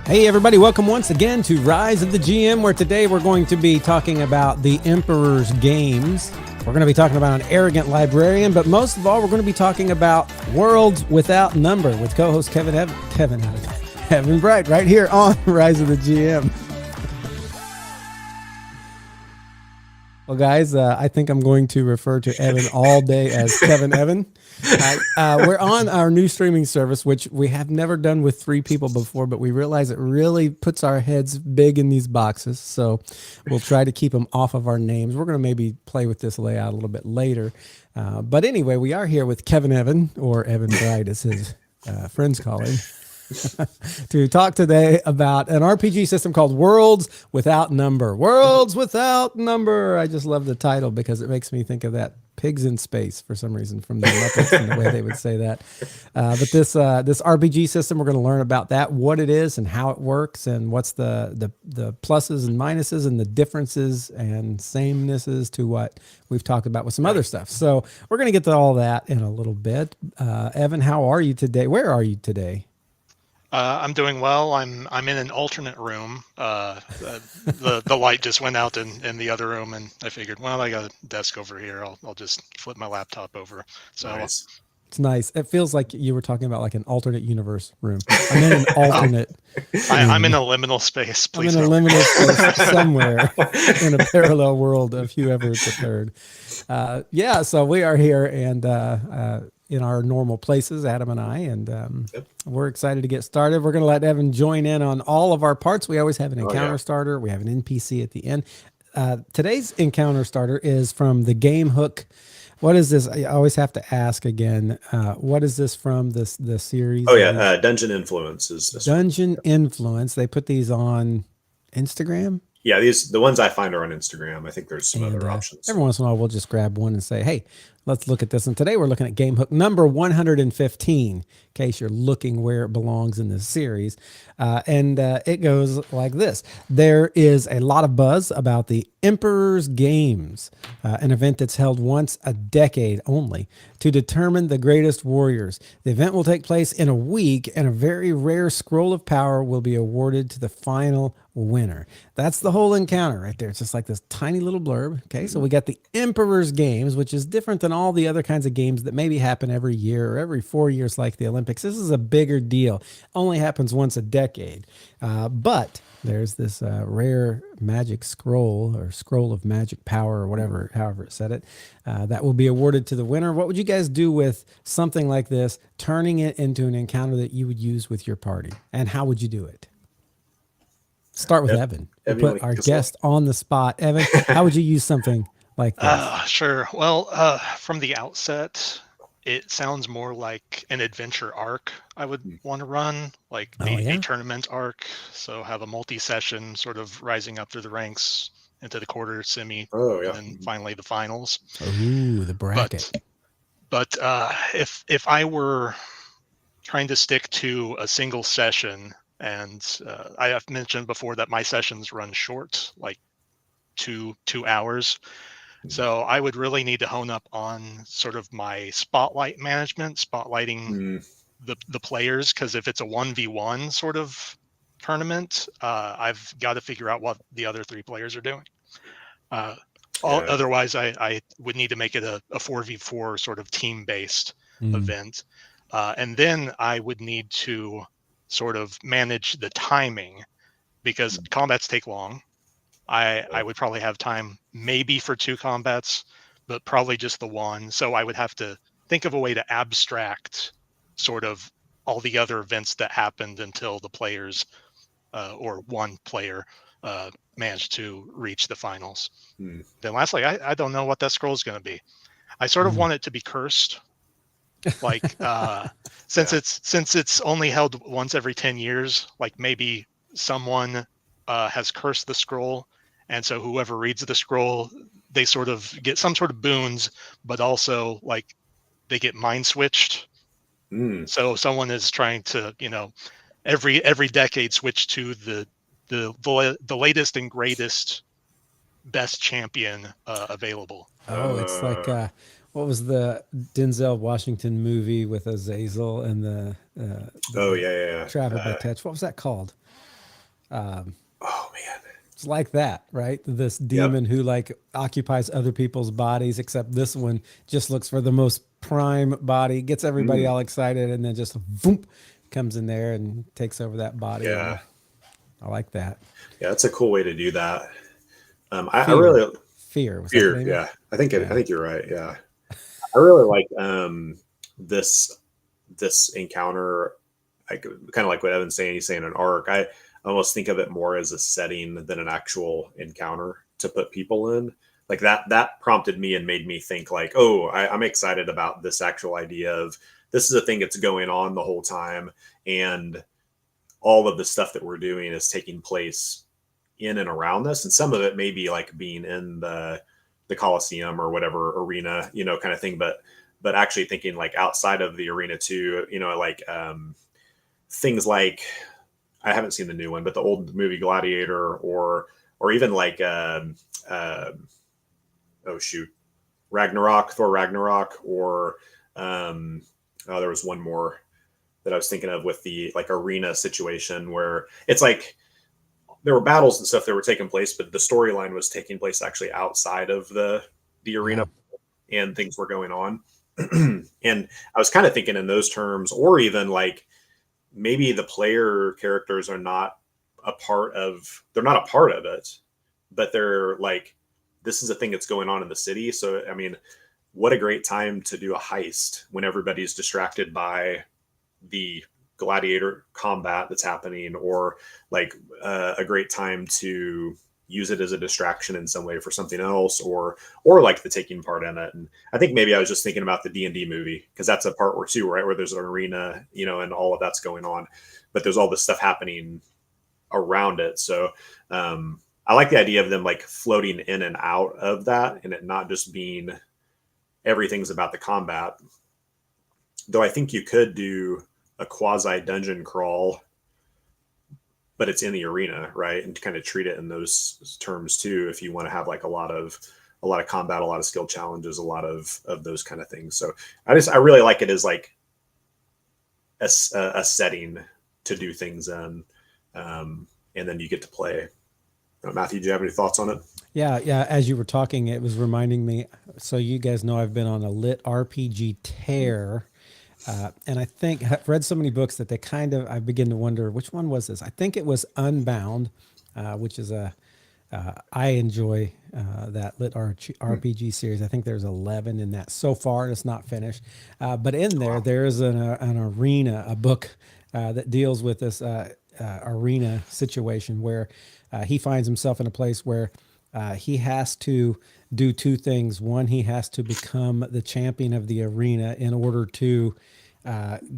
Hey everybody, welcome once again to Rise of the GM, where today we're going to be talking about the Emperor's Games. We're going to be talking about an arrogant librarian, but most of all, we're going to be talking about Worlds Without Number with co-host Evan Bright right here on Rise of the GM. Well, guys, I think I'm going to refer to Evan all day as Kevin Evan. We're on our new streaming service, which we have never done with 3 people before, but we realize it really puts our heads big in these boxes. So we'll try to keep them off of our names. We're going to maybe play with this layout a little bit later. But anyway, we are here with Kevin Evan, or Evan Bright as his friends call him, to talk today about an RPG system called Worlds Without Number. Worlds Without Number. I just love the title because it makes me think of that Pigs in Space for some reason from the Muppets and the way they would say that. But this RPG system, we're going to learn about that, what it is and how it works, and what's the pluses and minuses and the differences and samenesses to what we've talked about with some other stuff. So we're going to get to all that in a little bit. Evan, how are you today? Where are you today? I'm doing well. I'm in an alternate room. The light just went out in the other room, and I figured, well, I got a desk over here. I'll just flip my laptop over. So nice. It's nice. It feels like you were talking about like an alternate universe room. I'm in an alternate. I'm in a liminal space. Please. I'm in a liminal space somewhere in a parallel world of whoever it's occurred. Yeah. So we are here and in our normal places, Adam and I, and we're excited to get started. We're going to let Evan join in on all of our parts. We always have an encounter starter. We have an NPC at the end. Today's encounter starter is from the Game Hook. What is this? I always have to ask again. What is this from the series? Oh yeah, Dungeon Influence is this Dungeon one. Influence. They put these on Instagram. Yeah, the ones I find are on Instagram. I think there's some other options. Every once in a while, we'll just grab one and say, hey, let's look at this. And today we're looking at Game Hook number 115, in case you're looking where it belongs in this series. And it goes like this. There is a lot of buzz about the Emperor's Games, an event that's held once a decade only to determine the greatest warriors. The event will take place in a week, and a very rare scroll of power will be awarded to the final winner. That's the whole encounter right there. It's just like this tiny little blurb. Okay, so we got the Emperor's Games, which is different than all the other kinds of games that maybe happen every year or every 4 years like the Olympics. This is a bigger deal. Only happens once a decade. But there's this rare magic scroll or scroll of magic power or whatever, however it said it, that will be awarded to the winner. What would you guys do with something like this, turning it into an encounter that you would use with your party? And how would you do it? Start with Evan. We'll put our guest on the spot. Evan, how would you use something like this? Sure. Well, from the outset, it sounds more like an adventure arc I would want to run, like a tournament arc. So have a multi-session sort of rising up through the ranks into the quarter, semi, and then finally the finals. Ooh, the bracket. But if I were trying to stick to a single session, and I have mentioned before that my sessions run short, like two hours. So I would really need to hone up on sort of my spotlight management, spotlighting the players, because if it's a 1v1 sort of tournament, I've got to figure out what the other 3 players are doing. Otherwise, I would need to make it a 4v4 sort of team-based event. And then I would need to sort of manage the timing, because combats take long. I would probably have time maybe for 2 combats, but probably just the one. So I would have to think of a way to abstract sort of all the other events that happened until the players or one player managed to reach the finals. Then lastly, I don't know what that scroll is going to be. I sort of want it to be cursed. Like since it's only held once every 10 years, like maybe someone has cursed the scroll, and so whoever reads the scroll, they sort of get some sort of boons, but also like they get mind switched. So someone is trying to, every decade switch to the the latest and greatest best champion available. Oh, it's like what was the Denzel Washington movie with Azazel and Oh the yeah, yeah, Travel yeah. by Touch? What was that called? Oh man. It's like that, right? This Yep. demon who like occupies other people's bodies, except this one just looks for the most prime body, gets everybody Mm, all excited, and then just boom, comes in there and takes over that body. And yeah. I like that. Yeah, that's a cool way to do that. I Fear, really fear was that the fear. name of it? Yeah, I think I Yeah. think you're right. Yeah, I really like this this encounter. Like kind of like what Evan's saying. He's saying an arc. I almost think of it more as a setting than an actual encounter to put people in. Like that prompted me and made me think like, oh, I'm excited about this actual idea of this is a thing that's going on the whole time, and all of the stuff that we're doing is taking place in and around this, and some of it may be like being in the Coliseum or whatever arena, kind of thing. But actually thinking like outside of the arena too, like things like I haven't seen the new one, but the old movie Gladiator, or even like oh shoot, Ragnarok, Thor Ragnarok, or oh, there was one more that I was thinking of with the like arena situation where it's like there were battles and stuff that were taking place, but the storyline was taking place actually outside of the arena, Yeah. and things were going on. And I was kind of thinking in those terms, or even like maybe the player characters are not they're not a part of it, but they're like, this is a thing that's going on in the city. So, I mean, what a great time to do a heist when everybody's distracted by the gladiator combat that's happening, or like a great time to use it as a distraction in some way for something else, or like the taking part in it. And I think maybe I was just thinking about the D&D movie, because that's a part where too, right, where there's an arena, and all of that's going on, but there's all this stuff happening around it. So I like the idea of them like floating in and out of that, and it not just being everything's about the combat. Though I think you could do a quasi dungeon crawl, but it's in the arena, right? And to kind of treat it in those terms too, if you want to have like a lot of combat, a lot of skill challenges, a lot of those kind of things. So I really like it as like a setting to do things in, and then you get to play. Matthew, do you have any thoughts on it? Yeah, yeah. As you were talking, it was reminding me. So you guys know I've been on a lit RPG tear, and I think I've read so many books that I begin to wonder which one was this. I think it was Unbound, which is I enjoy that lit RPG series. I think there's 11 in that so far, and it's not finished. But in there, Wow. there is an arena, a book that deals with this arena situation where he finds himself in a place where he has to do two things. One, he has to become the champion of the arena in order to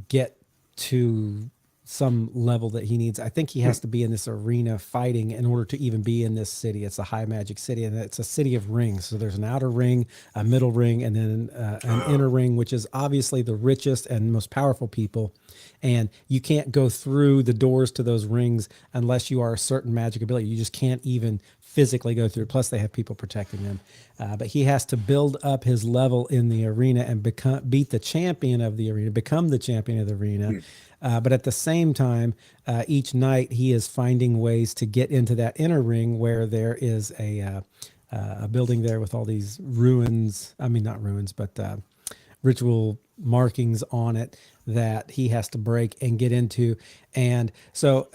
get to some level that he needs. I think he has to be in this arena fighting in order to even be in this city. It's a high magic city, and it's a city of rings. So there's an outer ring, a middle ring, and then an inner ring, which is obviously the richest and most powerful people. And you can't go through the doors to those rings unless you are a certain magic ability. You just can't even physically go through. Plus, they have people protecting them. But he has to build up his level in the arena and beat the champion of the arena, become the champion of the arena. But at the same time, each night he is finding ways to get into that inner ring where there is a building there with all these ruins. I mean, not ruins, but ritual markings on it that he has to break and get into. And so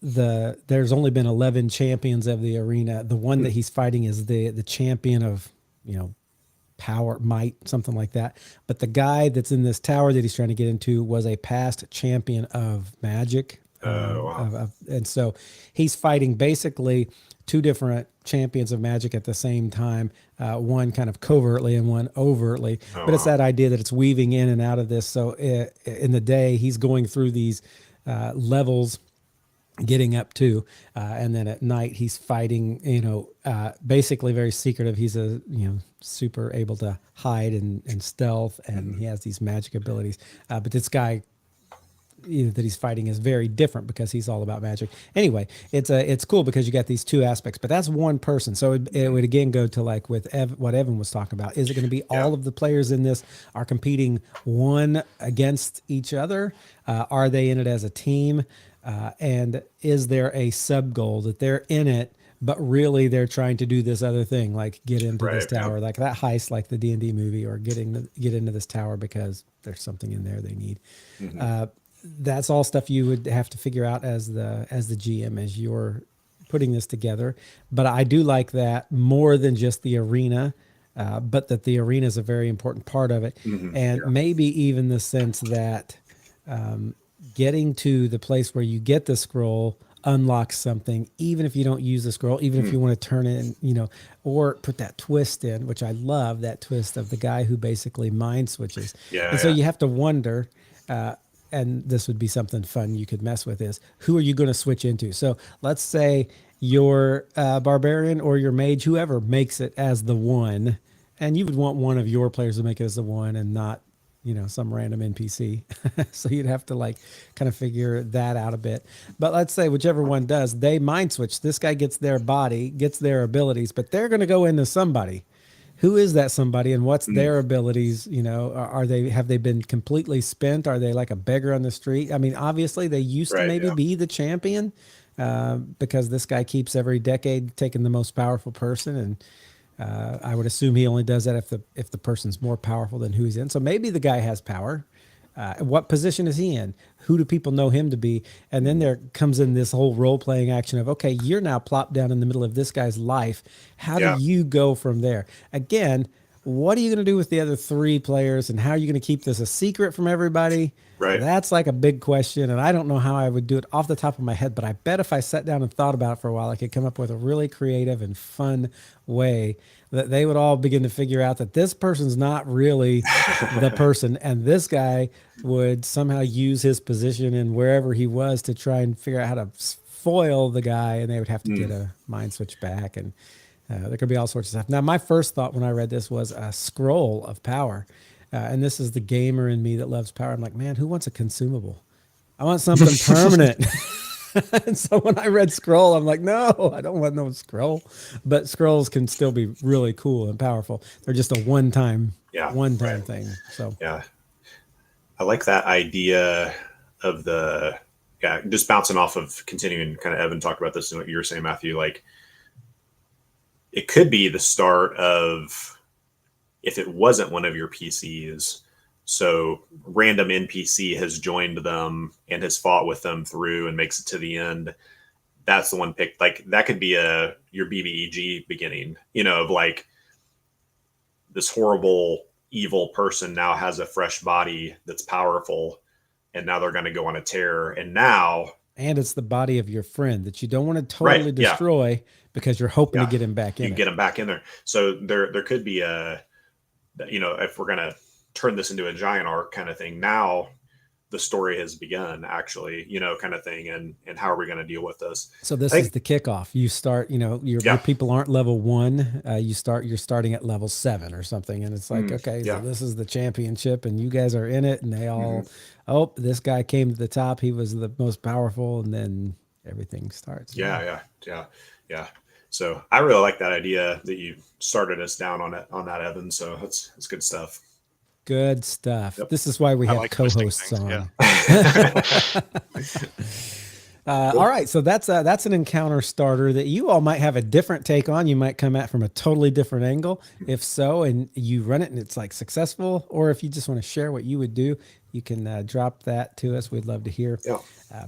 there's only been 11 champions of the arena. The one that he's fighting is the champion of, power, might, something like that. But the guy that's in this tower that he's trying to get into was a past champion of magic. Wow. And so he's fighting basically two different champions of magic at the same time, one kind of covertly and one overtly. Oh, But it's wow. that idea that it's weaving in and out of this. So in the day, he's going through these levels getting up to, and then at night he's fighting, basically very secretive. He's super able to hide and stealth, and he has these magic abilities. But this guy that he's fighting is very different because he's all about magic. Anyway, it's cool because you got these two aspects, but that's one person. So it would again go to like with what Evan was talking about. Is it going to be all of the players in this are competing one against each other? Are they in it as a team? And is there a sub goal that they're in it, but really they're trying to do this other thing, like get into this tower, like that heist, like the D&D movie, or get into this tower because there's something in there they need. That's all stuff you would have to figure out as the GM as you're putting this together. But I do like that more than just the arena, but that the arena is a very important part of it, and maybe even the sense that getting to the place where you get the scroll unlocks something, even if you don't use the scroll, even if you want to turn it in, or put that twist in, which I love that twist of the guy who basically mind switches. So you have to wonder, and this would be something fun you could mess with, is who are you going to switch into? So let's say your barbarian or your mage, whoever makes it as the one, and you would want one of your players to make it as the one and not some random NPC. So you'd have to like kind of figure that out a bit. But let's say whichever one does, they mind switch. This guy gets their body, gets their abilities, but they're going to go into somebody. Who is that somebody, and what's their abilities? Have they been completely spent? Are they like a beggar on the street? I mean, obviously they used to maybe be the champion, because this guy keeps every decade taking the most powerful person, and I would assume he only does that if the person's more powerful than who he's in. So maybe the guy has power. What position is he in? Who do people know him to be? And then there comes in this whole role-playing action of, okay, you're now plopped down in the middle of this guy's life. How do you go from there? Again, what are you going to do with the other three players, and how are you going to keep this a secret from everybody? That's like a big question, and I don't know how I would do it off the top of my head, but I bet if I sat down and thought about it for a while, I could come up with a really creative and fun way that they would all begin to figure out that this person's not really the person, and this guy would somehow use his position and wherever he was to try and figure out how to foil the guy, and they would have to get a mind switch back, and there could be all sorts of stuff. Now, my first thought when I read this was a scroll of power. And this is the gamer in me that loves power. I'm like, man, who wants a consumable? I want something permanent. And so when I read scroll, I'm like, no, I don't want no scroll. But scrolls can still be really cool and powerful. They're just a one-time thing. So I like that idea of just bouncing off of continuing kind of Evan talked about this and what you were saying, Matthew, like it could be the start of, if it wasn't one of your PCs, so random NPC has joined them and has fought with them through and makes it to the end. That's the one picked. Like that could be your BBEG beginning, of like this horrible, evil person now has a fresh body that's powerful, and now they're going to go on a tear. And it's the body of your friend that you don't want to totally destroy because you're hoping to get him back in. You get him back in there. So there could be if we're going to turn this into a giant arc kind of thing, now the story has begun actually, kind of thing. And how are we going to deal with this? So this is the kickoff. You start, your people aren't level 1. You're starting at level 7 or something. And it's like, okay, so this is the championship and you guys are in it, and they all, this guy came to the top. He was the most powerful. And then everything starts. Yeah. So I really like that idea that you started us down on that, Evan. So that's good stuff. Good stuff. Yep. This is why we have co-hosts on. Yeah. All right, so that's an encounter starter that you all might have a different take on. You might come at from a totally different angle. If so, and you run it and it's like successful, or if you just want to share what you would do, you can drop that to us. We'd love to hear. Yeah.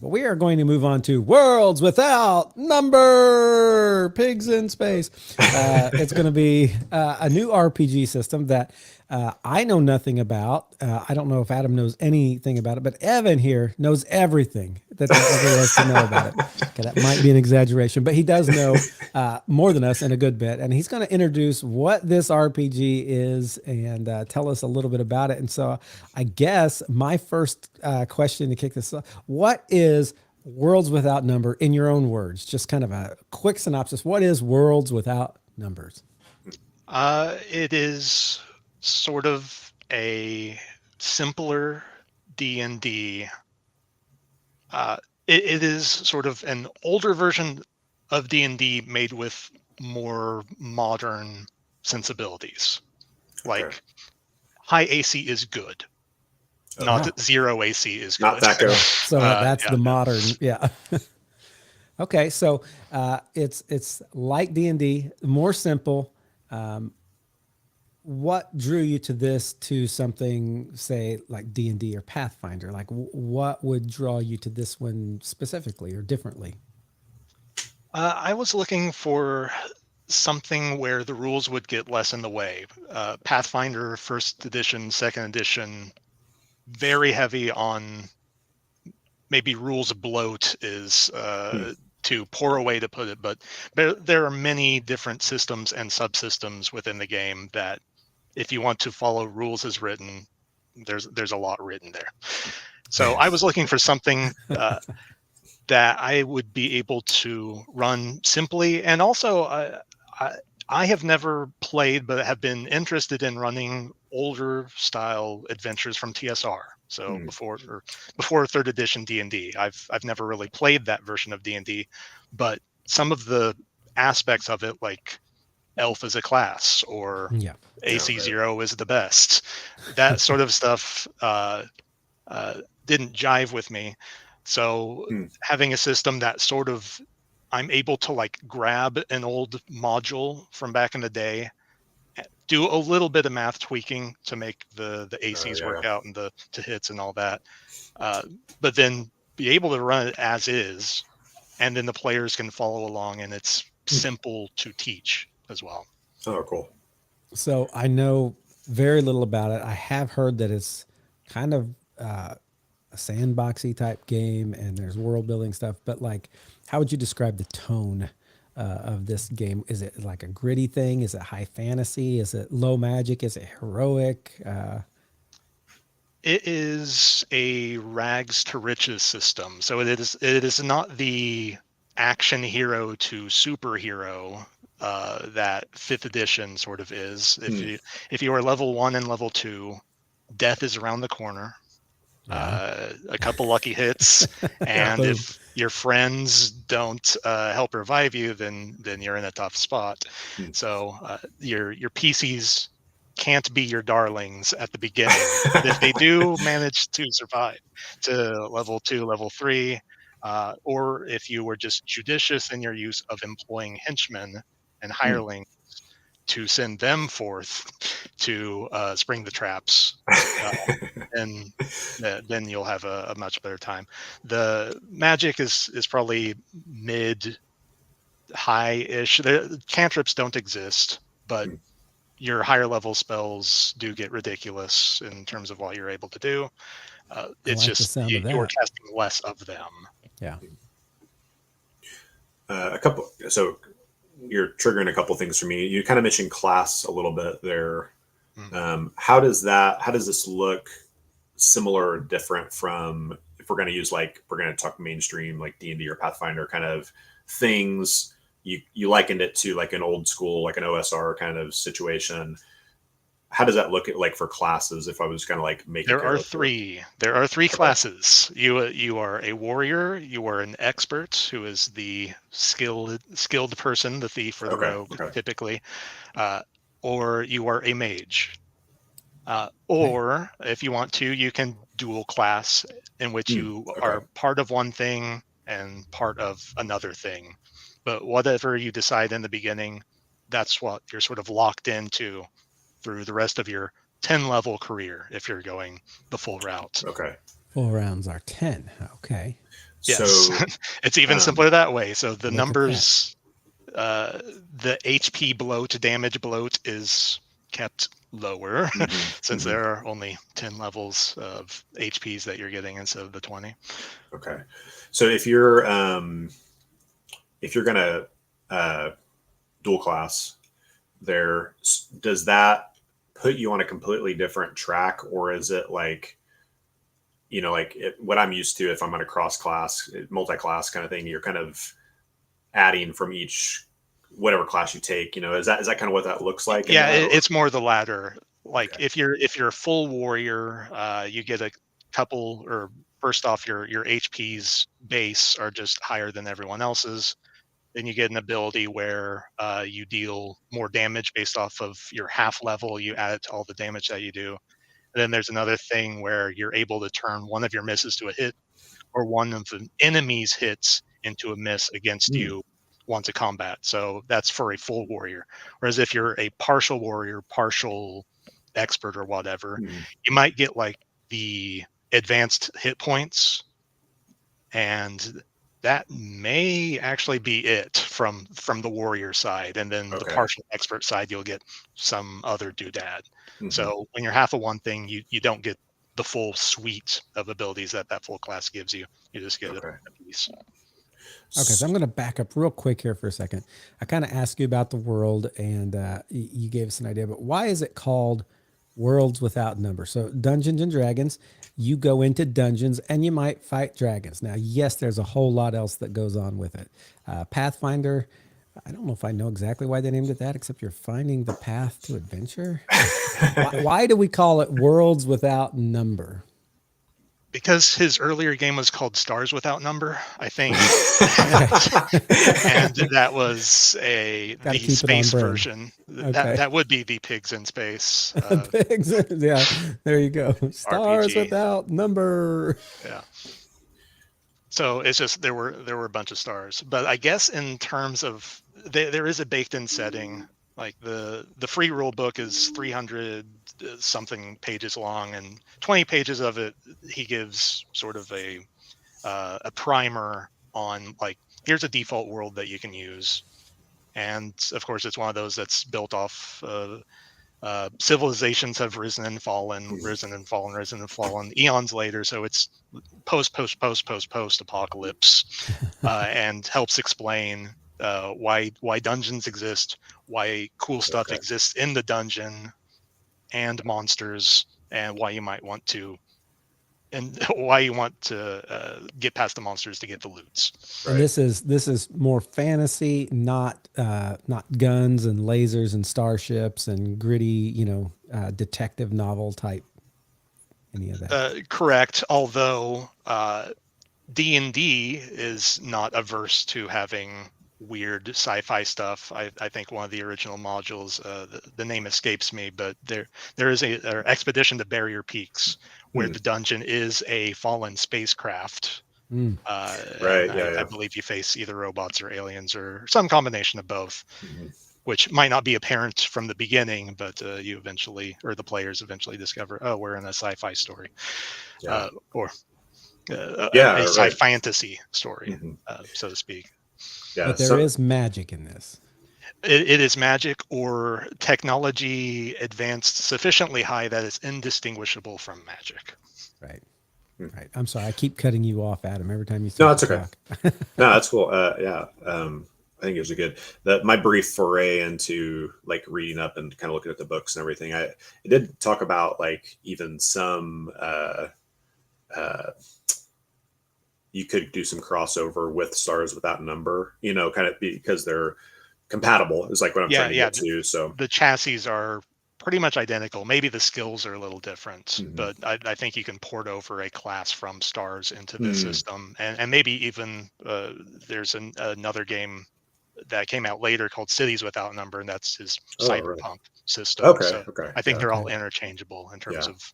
But we are going to move on to Worlds Without Number, Pigs in Space. It's going to be a new RPG system that I know nothing about. I don't know if Adam knows anything about it, but Evan here knows everything that there ever was to know about it. Okay, that might be an exaggeration, but he does know more than us in a good bit. And he's going to introduce what this RPG is and tell us a little bit about it. And so I guess my first question to kick this off, what is Worlds Without Number in your own words? Just kind of a quick synopsis. What is Worlds Without Numbers? It is sort of a simpler D&D It is sort of an older version of D&D made with more modern sensibilities. Okay. Like high AC is good, Oh, not Ah, zero AC is not good. that go. so that's Yeah. the modern, yeah. Okay, so it's like D&D, more simple. What drew you to this to something, say, like D&D or Pathfinder? Like, what would draw you to this one specifically or differently? I was looking for something where the rules would get less in the way. Pathfinder, first edition, second edition, very heavy on maybe rules bloat is Hmm. too poor a way to put it, but there are many different systems and subsystems within the game that if you want to follow rules as written, there's a lot written there. So I was looking for something that I would be able to run simply, and also I, I have never played, but have been interested in running older style adventures from TSR. So Hmm. before third edition D&D, I've never really played that version of D&D, but some of the aspects of it, like elf as a class or Yeah. Yeah, AC right. 0 is the best, that sort of stuff didn't jive with me. So Hmm. having a system that sort of I'm able to like grab an old module from back in the day, do a little bit of math tweaking to make the ACs Yeah. work out and the to hits and all that, uh, but then be able to run it as is, and then the players can follow along, and it's Hmm. simple to teach as well. Oh, cool. So I know very little about it. I have heard that it's kind of a sandboxy type game and there's world building stuff, but like, how would you describe the tone of this game? Is it like a gritty thing? Is it high fantasy? Is it low magic? Is it heroic? It is a rags to riches system. So it is not the action hero to superhero that fifth edition sort of is. Hmm. If you are level 1 and level 2, death is around the corner. Yeah. A couple lucky hits, and Boom. if your friends don't help revive you, then you're in a tough spot. Hmm. So your PCs can't be your darlings at the beginning, but if they do manage to survive to level 2, level 3, or if you were just judicious in your use of employing henchmen and Hmm. hirelings to send them forth to spring the traps, uh, then then you'll have a much better time. The magic is probably mid high-ish. The cantrips don't exist, but Hmm. your higher level spells do get ridiculous in terms of what you're able to do. I It's like the just sound of you're that. casting less of them. Yeah. A couple. So you're triggering a couple things for me. You kind of mentioned class a little bit there. Mm. How does that? How does this look similar or different from if we're going to use like we're going to talk mainstream like D&D or Pathfinder kind of things? You likened it to like an old school like an OSR kind of situation. How does that look at like for classes? If I was kind of like make a There are character. three. There are three Okay. classes. You are a warrior. You are an expert, who is the skilled person, the thief or the Okay. rogue, Okay. typically, uh, or you are a mage. Okay. Or if you want to, you can dual class, in which Hmm. you Okay. are part of one thing and part of another thing. But whatever you decide in the beginning, that's what you're sort of locked into through the rest of your 10 level career if you're going the full route. Okay. Full rounds are 10. Okay. Yes, So it's even um, simpler that way. So the Look at that. numbers, the HP bloat, damage bloat is kept lower mhm, since mhm. there are only 10 levels of HPs that you're getting instead of the 20. Okay. So if you're gonna uh, dual class there, does that put you on a completely different track, or is it like like what I'm used to if I'm on a cross class, multi-class kind of thing? You're kind of adding from each whatever class you take. Is that kind of what that looks like in Yeah, that? Or it's more the latter. Like okay, if you're a full warrior, you get a couple or first off, your HP's base are just higher than everyone else's. Then you get an ability where you deal more damage based off of your half level. You add it to all the damage that you do. And then there's another thing where you're able to turn one of your misses to a hit, or one of the enemy's hits into a miss against you once a combat. So that's for a full warrior. Whereas if you're a partial warrior, partial expert or whatever, you might get like the advanced hit points, and that may actually be it from the warrior side. And then the partial expert side, you'll get some other doodad. So when you're half of one thing, you don't get the full suite of abilities that full class gives you. You just get a piece. Okay, so I'm going to back up real quick here for a second. I kind of asked you about the world, and you gave us an idea, but why is it called Worlds Without Number? So Dungeons and Dragons, you go into dungeons and you might fight dragons. Now, yes, there's a whole lot else that goes on with it. Pathfinder, I don't know if I know exactly why they named it that, except you're finding the path to adventure. Why do we call it Worlds Without Number? Because his earlier game was called Stars Without Number, I think. And that was the space version. That would be the Pigs in Space. Pigs, yeah, there you go. Stars RPG. Without Number. Yeah. So it's just there were a bunch of stars. But I guess in terms of there is a baked in setting. Like the free rule book is 300 something pages long, and 20 pages of it he gives sort of a primer on, like, here's a default world that you can use. And of course it's one of those that's built off civilizations have risen and fallen eons later, so it's post apocalypse, and helps explain why dungeons exist, why cool stuff exists in the dungeon and monsters, and why you might want to get past the monsters to get the loots. And this is more fantasy, not guns and lasers and starships and gritty, detective novel type. Any of that? Correct. Although D&D is not averse to having weird sci-fi stuff. I think one of the original modules, the name escapes me, but there is an expedition to Barrier Peaks where the dungeon is a fallen spacecraft. I believe you face either robots or aliens or some combination of both, which might not be apparent from the beginning, but you eventually, or the players eventually discover, oh, we're in a sci-fi story, or a sci-fantasy story, so to speak. Yeah, but there is magic in this. It is magic or technology advanced sufficiently high that it's indistinguishable from magic. Right. Right. I'm sorry. I keep cutting you off, Adam, every time you No, that's okay. No, that's cool. I think it was my brief foray into like reading up and kind of looking at the books and everything. It did talk about like even some you could do some crossover with Stars Without Number, kind of because they're compatible is like what I'm trying to get to. So the chassis are pretty much identical. Maybe the skills are a little different, but I think you can port over a class from Stars into the system. And maybe even there's another game that came out later called Cities Without Number, and that's his cyberpunk system. I think they're all interchangeable in terms of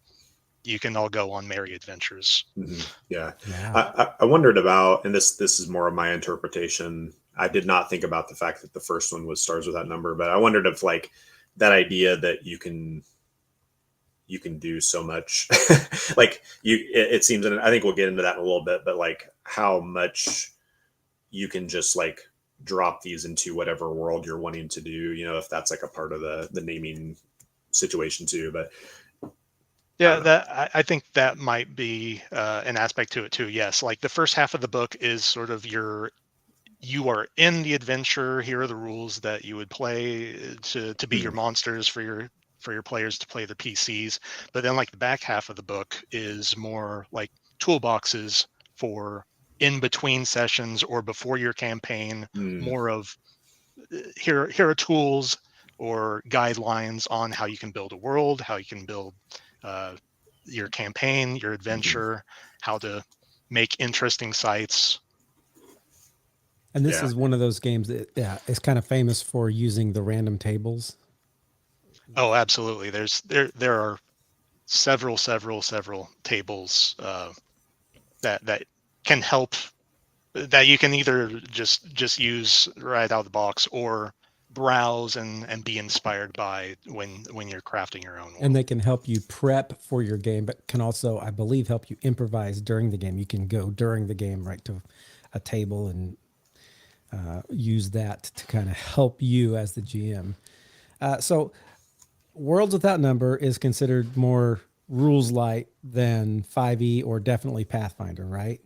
you can all go on merry adventures. I wondered about, and this is more of my interpretation. I did not think about the fact that the first one was Stars Without Number, but I wondered if like that idea that you can do so much, like it seems, and I think we'll get into that in a little bit, but like how much you can just like drop these into whatever world you're wanting to do, if that's like a part of the naming situation too. But I think that might be an aspect to it too. Yes, like the first half of the book is sort of you are in the adventure. Here are the rules that you would play to be your monsters for your players to play their PCs. But then like the back half of the book is more like toolboxes for in between sessions or before your campaign. More of here are tools or guidelines on how you can build a world, how you can build your campaign, your adventure, how to make interesting sites. And this is one of those games that is kind of famous for using the random tables. Oh, absolutely. There are several tables that can help, that you can either just use right out of the box or browse and be inspired by when you're crafting your own world. And they can help you prep for your game, but can also, I believe, help you improvise during the game. You can go during the game right to a table and use that to kind of help you as the GM. So Worlds Without Number is considered more rules light than 5e or definitely Pathfinder, right?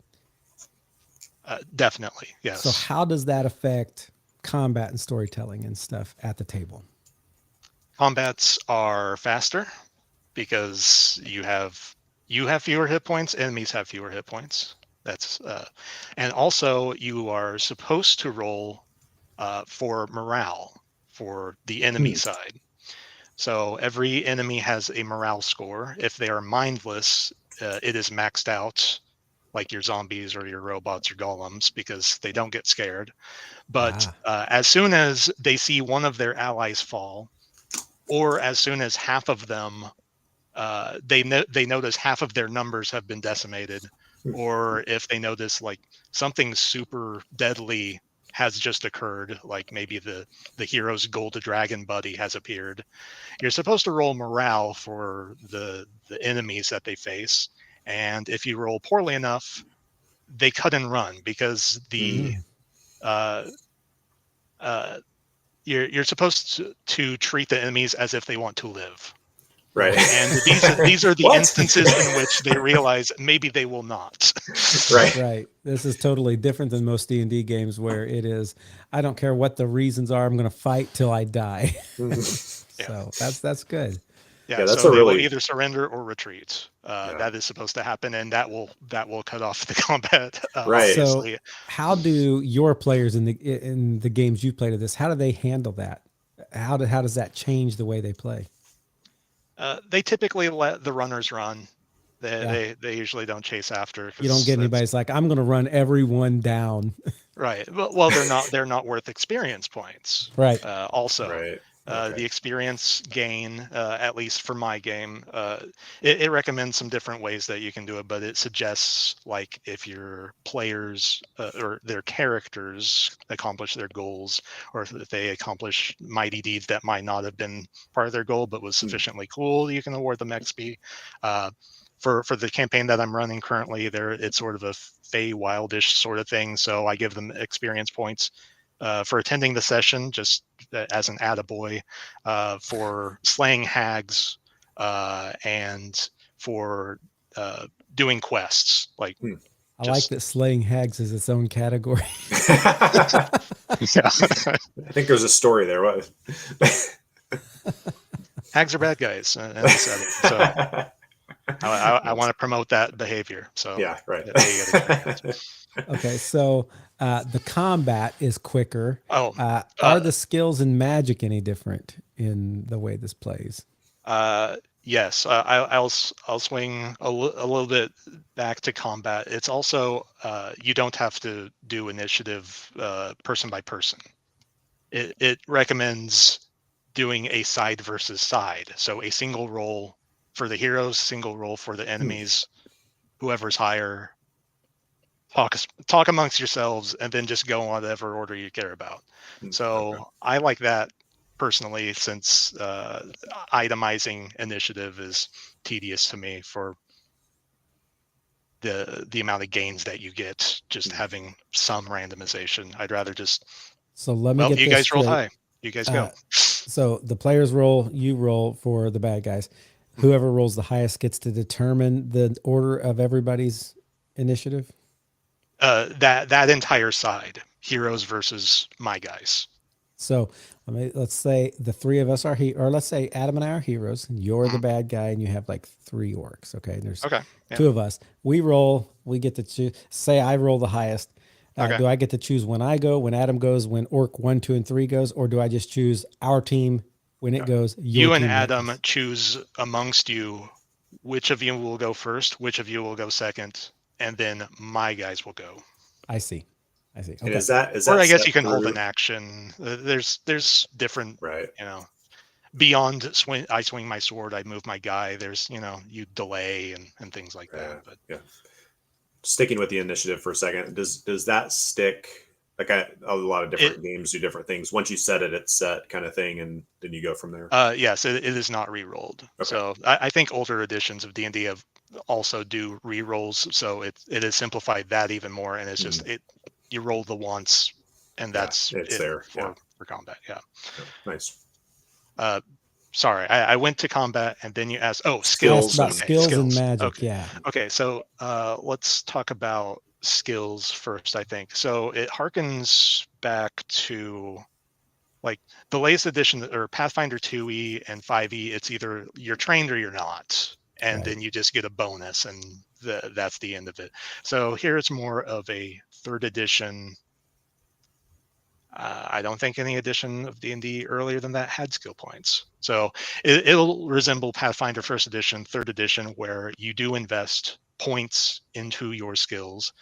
Definitely, yes. So how does that affect combat and storytelling and stuff at the table? Combats are faster because you have fewer hit points, enemies have fewer hit points. That's and also you are supposed to roll for morale for the enemy side. So every enemy has a morale score. If they are mindless, it is maxed out, like your zombies or your robots or golems, because they don't get scared. But as soon as they see one of their allies fall, or as soon as half of them, they notice half of their numbers have been decimated, or if they notice like something super deadly has just occurred, like maybe the hero's gold dragon buddy has appeared, you're supposed to roll morale for the enemies that they face. And if you roll poorly enough, they cut and run, because the you're supposed to treat the enemies as if they want to live. Right. And these are the instances in which they realize maybe they will not. Right. Right. This is totally different than most D&D games, where it is, I don't care what the reasons are, I'm going to fight till I die. So that's good. Yeah, that's so a they really will either surrender or retreat. That is supposed to happen, and that will cut off the combat. Right. Obviously. So how do your players in the games you played of this, how do they handle that? How does that change the way they play? They typically let the runners run. They usually don't chase after. You don't get anybody's like, I'm going to run everyone down. Right. Well, they're not worth experience points. Right. Also, right. the experience gain, at least for my game, it recommends some different ways that you can do it, but it suggests, like, if your players or their characters accomplish their goals, or if they accomplish mighty deeds that might not have been part of their goal but was sufficiently cool, you can award them XP. For the campaign that I'm running currently, it's sort of a Fey-Wildish sort of thing, so I give them experience points for attending the session, just as an attaboy, for slaying hags, and for doing quests. Like, I like that slaying hags is its own category. I think there's a story there. What? Hags are bad guys in the setting, so I want to promote that behavior. So yeah, right. Okay, so the combat is quicker. Are the skills and magic any different in the way this plays? Yes, I'll swing a little bit back to combat. It's also you don't have to do initiative person by person. It recommends doing a side versus side, so a single roll for the heroes, single roll for the enemies. Whoever's higher, talk amongst yourselves, and then just go on whatever order you care about. So I like that personally, since itemizing initiative is tedious to me for the amount of gains that you get just having some randomization. I'd rather just let me get you this guys roll straight. high. You guys go. So the players roll, you roll for the bad guys. Whoever rolls the highest gets to determine the order of everybody's initiative. That entire side, heroes versus my guys. So let's say the three of us are or let's say Adam and I are heroes, and you're the bad guy, and you have like 3 orcs. Okay, and there's 2 of us. We roll. We get to choose. Say I roll the highest. Do I get to choose when I go, when Adam goes, when orc 1, 2, and 3 goes, or do I just choose our team when it goes? You and Adam choose amongst you which of you will go first, which of you will go second, and then my guys will go. I see. Okay. And is that Or I guess set you can hold through- an action. There's different, right? Beyond I swing my sword, I move my guy. There's you delay and things like that. But yeah. Sticking with the initiative for a second, does that stick? Like a lot of different games do different things. Once you set it, it's set kind of thing, and then you go from there. Yes, it is not re-rolled. Okay. So I think older editions of D&D have also do re-rolls, so it has simplified that even more. And it's just you roll the once, and that's it's it there for combat. Yeah. Nice. Sorry, I went to combat, and then you asked. Oh, Skills. About skills and magic. Okay. Yeah. Okay, so let's talk about skills first. I think so. It harkens back to like the latest edition, or Pathfinder 2e and 5e. It's either you're trained or you're not, and then you just get a bonus, and that's the end of it. So here it's more of a third edition. I don't think any edition of D&D earlier than that had skill points. So it'll resemble Pathfinder First Edition, Third Edition, where you do invest points into your skills,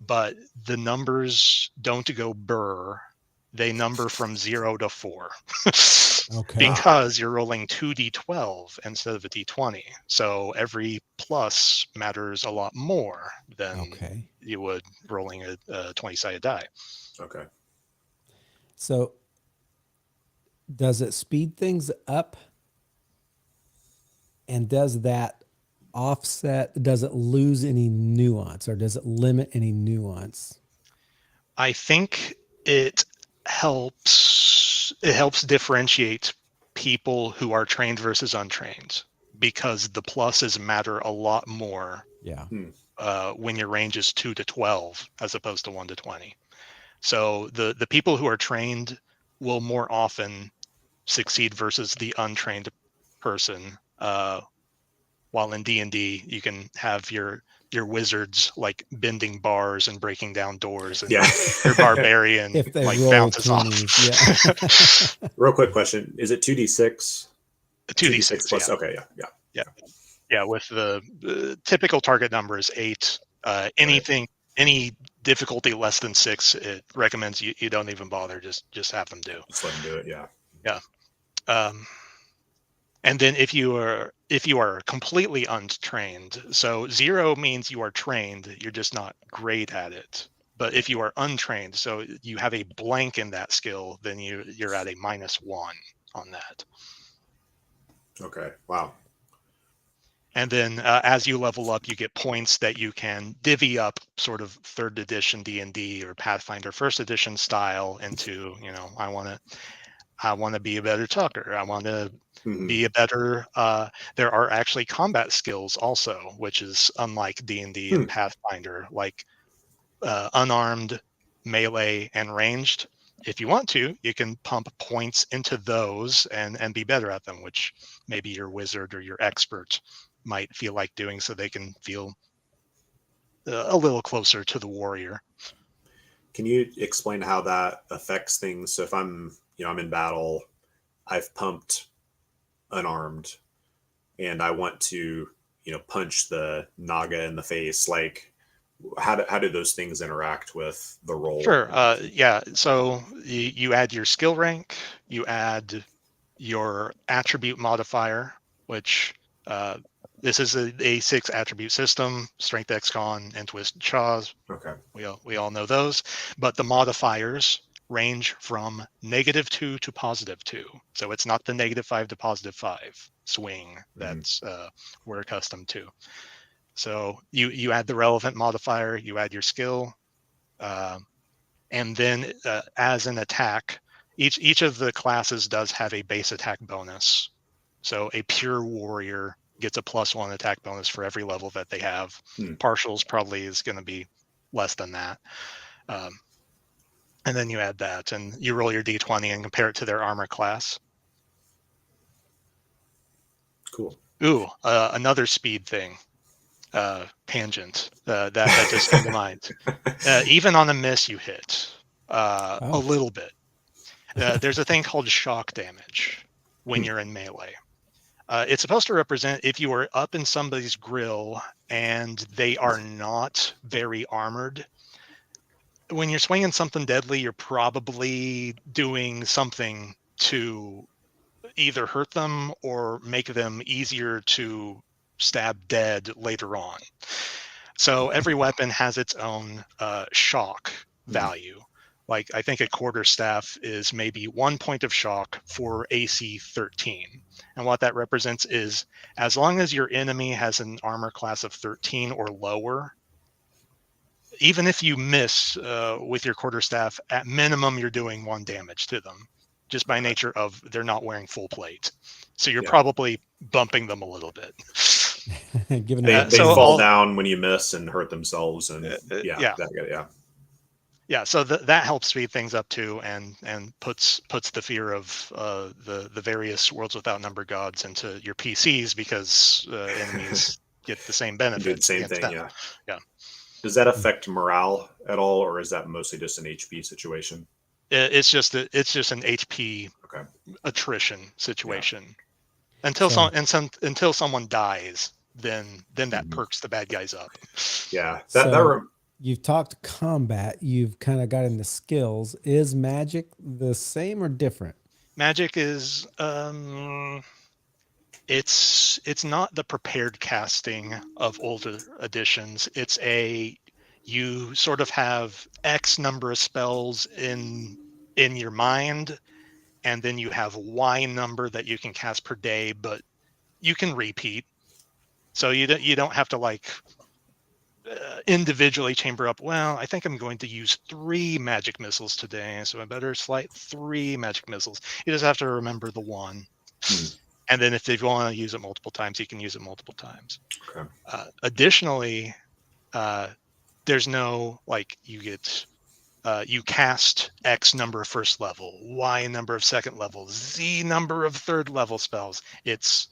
but the numbers don't go burr. They number from 0 to 4. Okay. Because you're rolling 2d12 instead of a d20. So every plus matters a lot more than you would rolling a 20-sided die. Okay. So does it speed things up? And does that offset, does it lose any nuance, or does it limit any nuance? I think it helps differentiate people who are trained versus untrained, because the pluses matter a lot more when your range is 2 to 12 as opposed to 1 to 20. So the people who are trained will more often succeed versus the untrained person. While in D&D, you can have your wizards like bending bars and breaking down doors, and your barbarian if they like roll bounces 20s, off. Real quick question: is it 2d6? 2d6 plus. Yeah. Okay, Yeah. With the typical target number is 8. Any difficulty less than 6, it recommends you don't even bother. Just have them do. Just let them do it. Yeah. And then if you are completely untrained, so 0 means you are trained, you're just not great at it. But if you are untrained, so you have a blank in that skill, then you're at a -1 on that. Okay. Wow. And then as you level up, you get points that you can divvy up, sort of third edition D&D or Pathfinder first edition style into, I want to be a better talker. I want to be a better. There are actually combat skills also, which is unlike D&D and Pathfinder, like unarmed, melee, and ranged. If you want to, you can pump points into those and be better at them, which maybe your wizard or your expert might feel like doing, so they can feel a little closer to the warrior. Can you explain how that affects things? So if I'm in battle, I've pumped unarmed, and I want to, punch the Naga in the face. Like, how do those things interact with the roll? Sure. Yeah. So you add your skill rank, you add your attribute modifier, which this is a 6 attribute system: strength, X-Con, and twist, Shaws. Okay. We all know those, but the modifiers range from -2 to +2. So it's not the -5 to +5 swing that's we're accustomed to. So you add the relevant modifier, you add your skill, and then as an attack, each of the classes does have a base attack bonus. So a pure warrior gets a +1 attack bonus for every level that they have. Partials probably is going to be less than that. And then you add that, and you roll your d20 and compare it to their armor class. Cool. Ooh, another speed thing, tangent that just came to mind. Even on a miss, you hit a little bit. There's a thing called shock damage when you're in melee. It's supposed to represent if you are up in somebody's grill and they are not very armored. When you're swinging something deadly, you're probably doing something to either hurt them or make them easier to stab dead later on. So every weapon has its own shock value. Like I think a quarterstaff is maybe 1 point of shock for AC 13. And what that represents is as long as your enemy has an armor class of 13 or lower, even if you miss with your quarterstaff, at minimum you're doing 1 damage to them, just by nature of they're not wearing full plate. So you're probably bumping them a little bit. Giving They fall down when you miss and hurt themselves, and so that helps speed things up too, and puts the fear of the various Worlds Without Number gods into your PCs, because enemies get the same benefits. Do the same thing, them. Yeah. Does that affect morale at all, or is that mostly just an HP situation? It's just an HP attrition situation. Until someone dies, then that perks the bad guys up. Yeah. You've talked combat. You've kind of got into skills. Is magic the same or different? Magic is it's not the prepared casting of older editions. It's you sort of have X number of spells in your mind, and then you have Y number that you can cast per day, but you can repeat. So you don't have to individually chamber up. Well, I think I'm going to use 3 magic missiles today, so I better slide 3 magic missiles. You just have to remember the one. And then if you want to use it multiple times, you can use it multiple times. Okay. Additionally, there's no you cast X number of first level, Y number of second level, Z number of third level spells. It's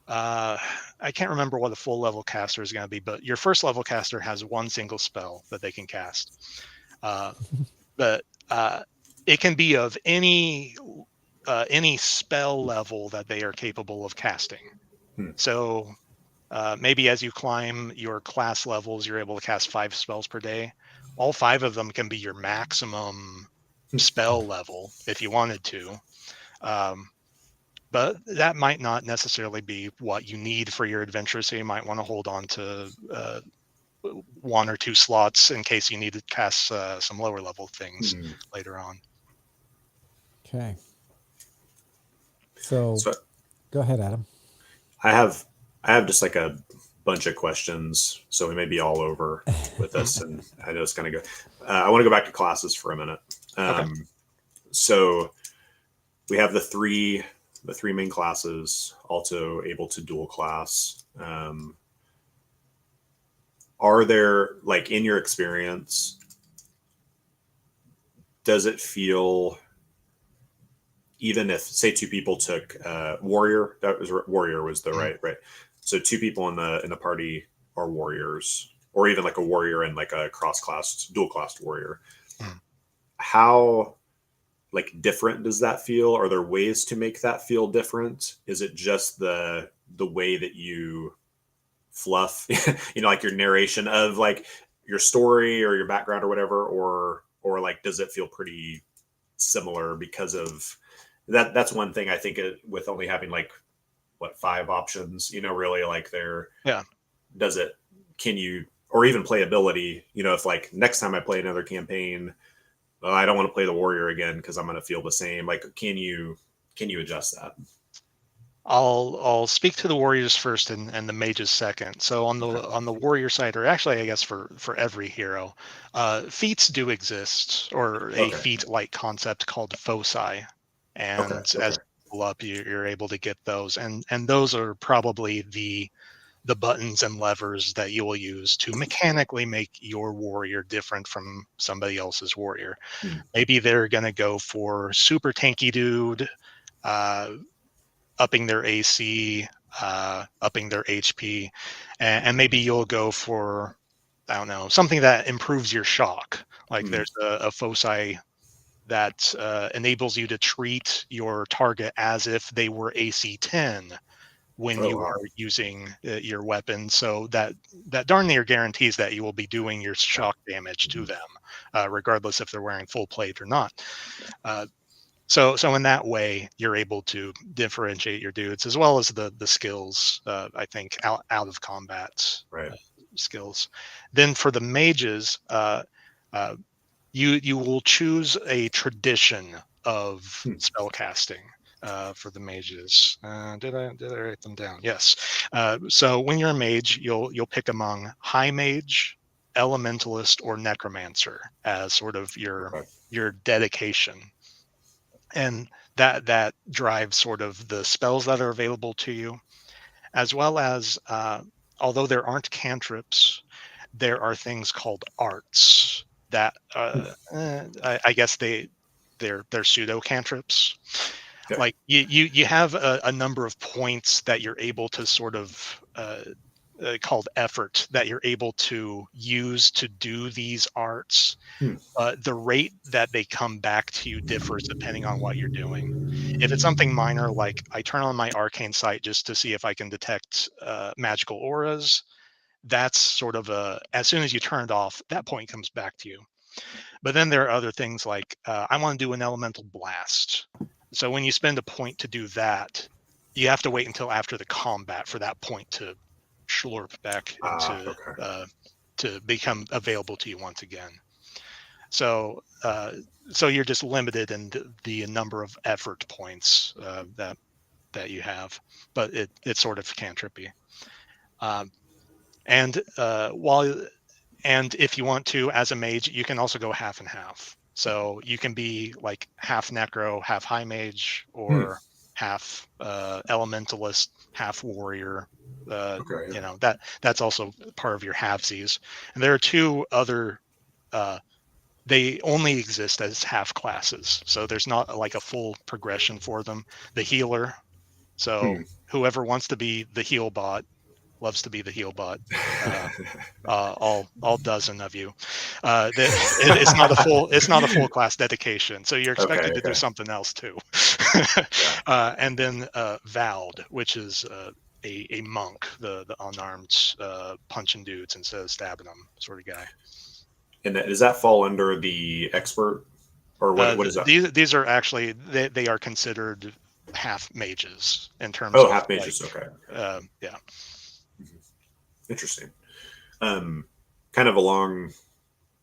I can't remember what a full level caster is going to be, but your first level caster has 1 single spell that they can cast. But it can be of any spell level that they are capable of casting. So maybe as you climb your class levels, you're able to cast 5 spells per day. All 5 of them can be your maximum spell level if you wanted to. But that might not necessarily be what you need for your adventure. So you might want to hold on to 1 or 2 slots in case you need to cast some lower level things later on. Okay. So go ahead, Adam. I have just a bunch of questions, so we may be all over with this, and I know it's kind of good. I want to go back to classes for a minute. So we have the three main classes, also able to dual class. Are there, in your experience, does it feel, even if say 2 people took warrior, warrior was the right. So 2 people in the party are warriors, or even a warrior and a cross-classed, dual-classed warrior. How different does that feel? Are there ways to make that feel different? Is it just the way that you fluff, your narration of your story or your background or whatever, or does it feel pretty similar because of that? That's one thing I think with only having 5 options, really does it, can you, or even playability, if next time I play another campaign, I don't want to play the warrior again because I'm going to feel the same. Can you adjust that? I'll speak to the warriors first and the mages second. So on the warrior side, or actually I guess for every hero, feats do exist, or a feat-like concept called foci, and as you level up, you're able to get those, and those are probably the buttons and levers that you will use to mechanically make your warrior different from somebody else's warrior. Maybe they're going to go for super tanky dude, upping their AC, upping their HP, and maybe you'll go for, I don't know, something that improves your shock. There's a foci that enables you to treat your target as if they were AC 10, when Oh, you wow. are using your weapon, so that darn near guarantees that you will be doing your shock damage to them, regardless if they're wearing full plate or not. So in that way, you're able to differentiate your dudes as well as the skills. I think out of combat Right. skills. Then for the mages, uh, you will choose a tradition of Hmm. spell casting for the mages. Did I write them down? Yes. So when you're a mage, you'll pick among high mage, elementalist, or necromancer as sort of Okay. your dedication, and that drives sort of the spells that are available to you, as well as although there aren't cantrips, there are things called arts that Hmm. I guess they're pseudo cantrips. Okay. Like you have a number of points that you're able to sort of called effort that you're able to use to do these arts. Hmm. The rate that they come back to you differs depending on what you're doing. If it's something minor, like I turn on my arcane sight just to see if I can detect magical auras, that's sort of as soon as you turn it off, that point comes back to you. But then there are other things like I want to do an elemental blast. So when you spend a point to do that, you have to wait until after the combat for that point to slurp back into Okay. to become available to you once again. So so you're just limited in the number of effort points that you have, but it's sort of cantrippy. Um, and while and if you want to, as a mage, you can also go half and half. So you can be like half necro, half high mage, Hmm. or half elementalist, half warrior. Okay. You know that's also part of your halvesies. And there are two other. They only exist as half classes, so there's not like a full progression for them. The healer, so Hmm. whoever wants to be the heal bot loves to be the heal bot. Uh, all dozen of you. It's not a full class dedication, so you're Okay. expected to do Okay. something else too. Yeah. And then vowed, which is a monk, the unarmed punching dudes instead of stabbing them sort of guy. And does that fall under the expert, or what is that? These are actually they are considered half mages in terms Oh, of half like mages. Okay. Okay. yeah. Mhm. Interesting. Um, Kind of along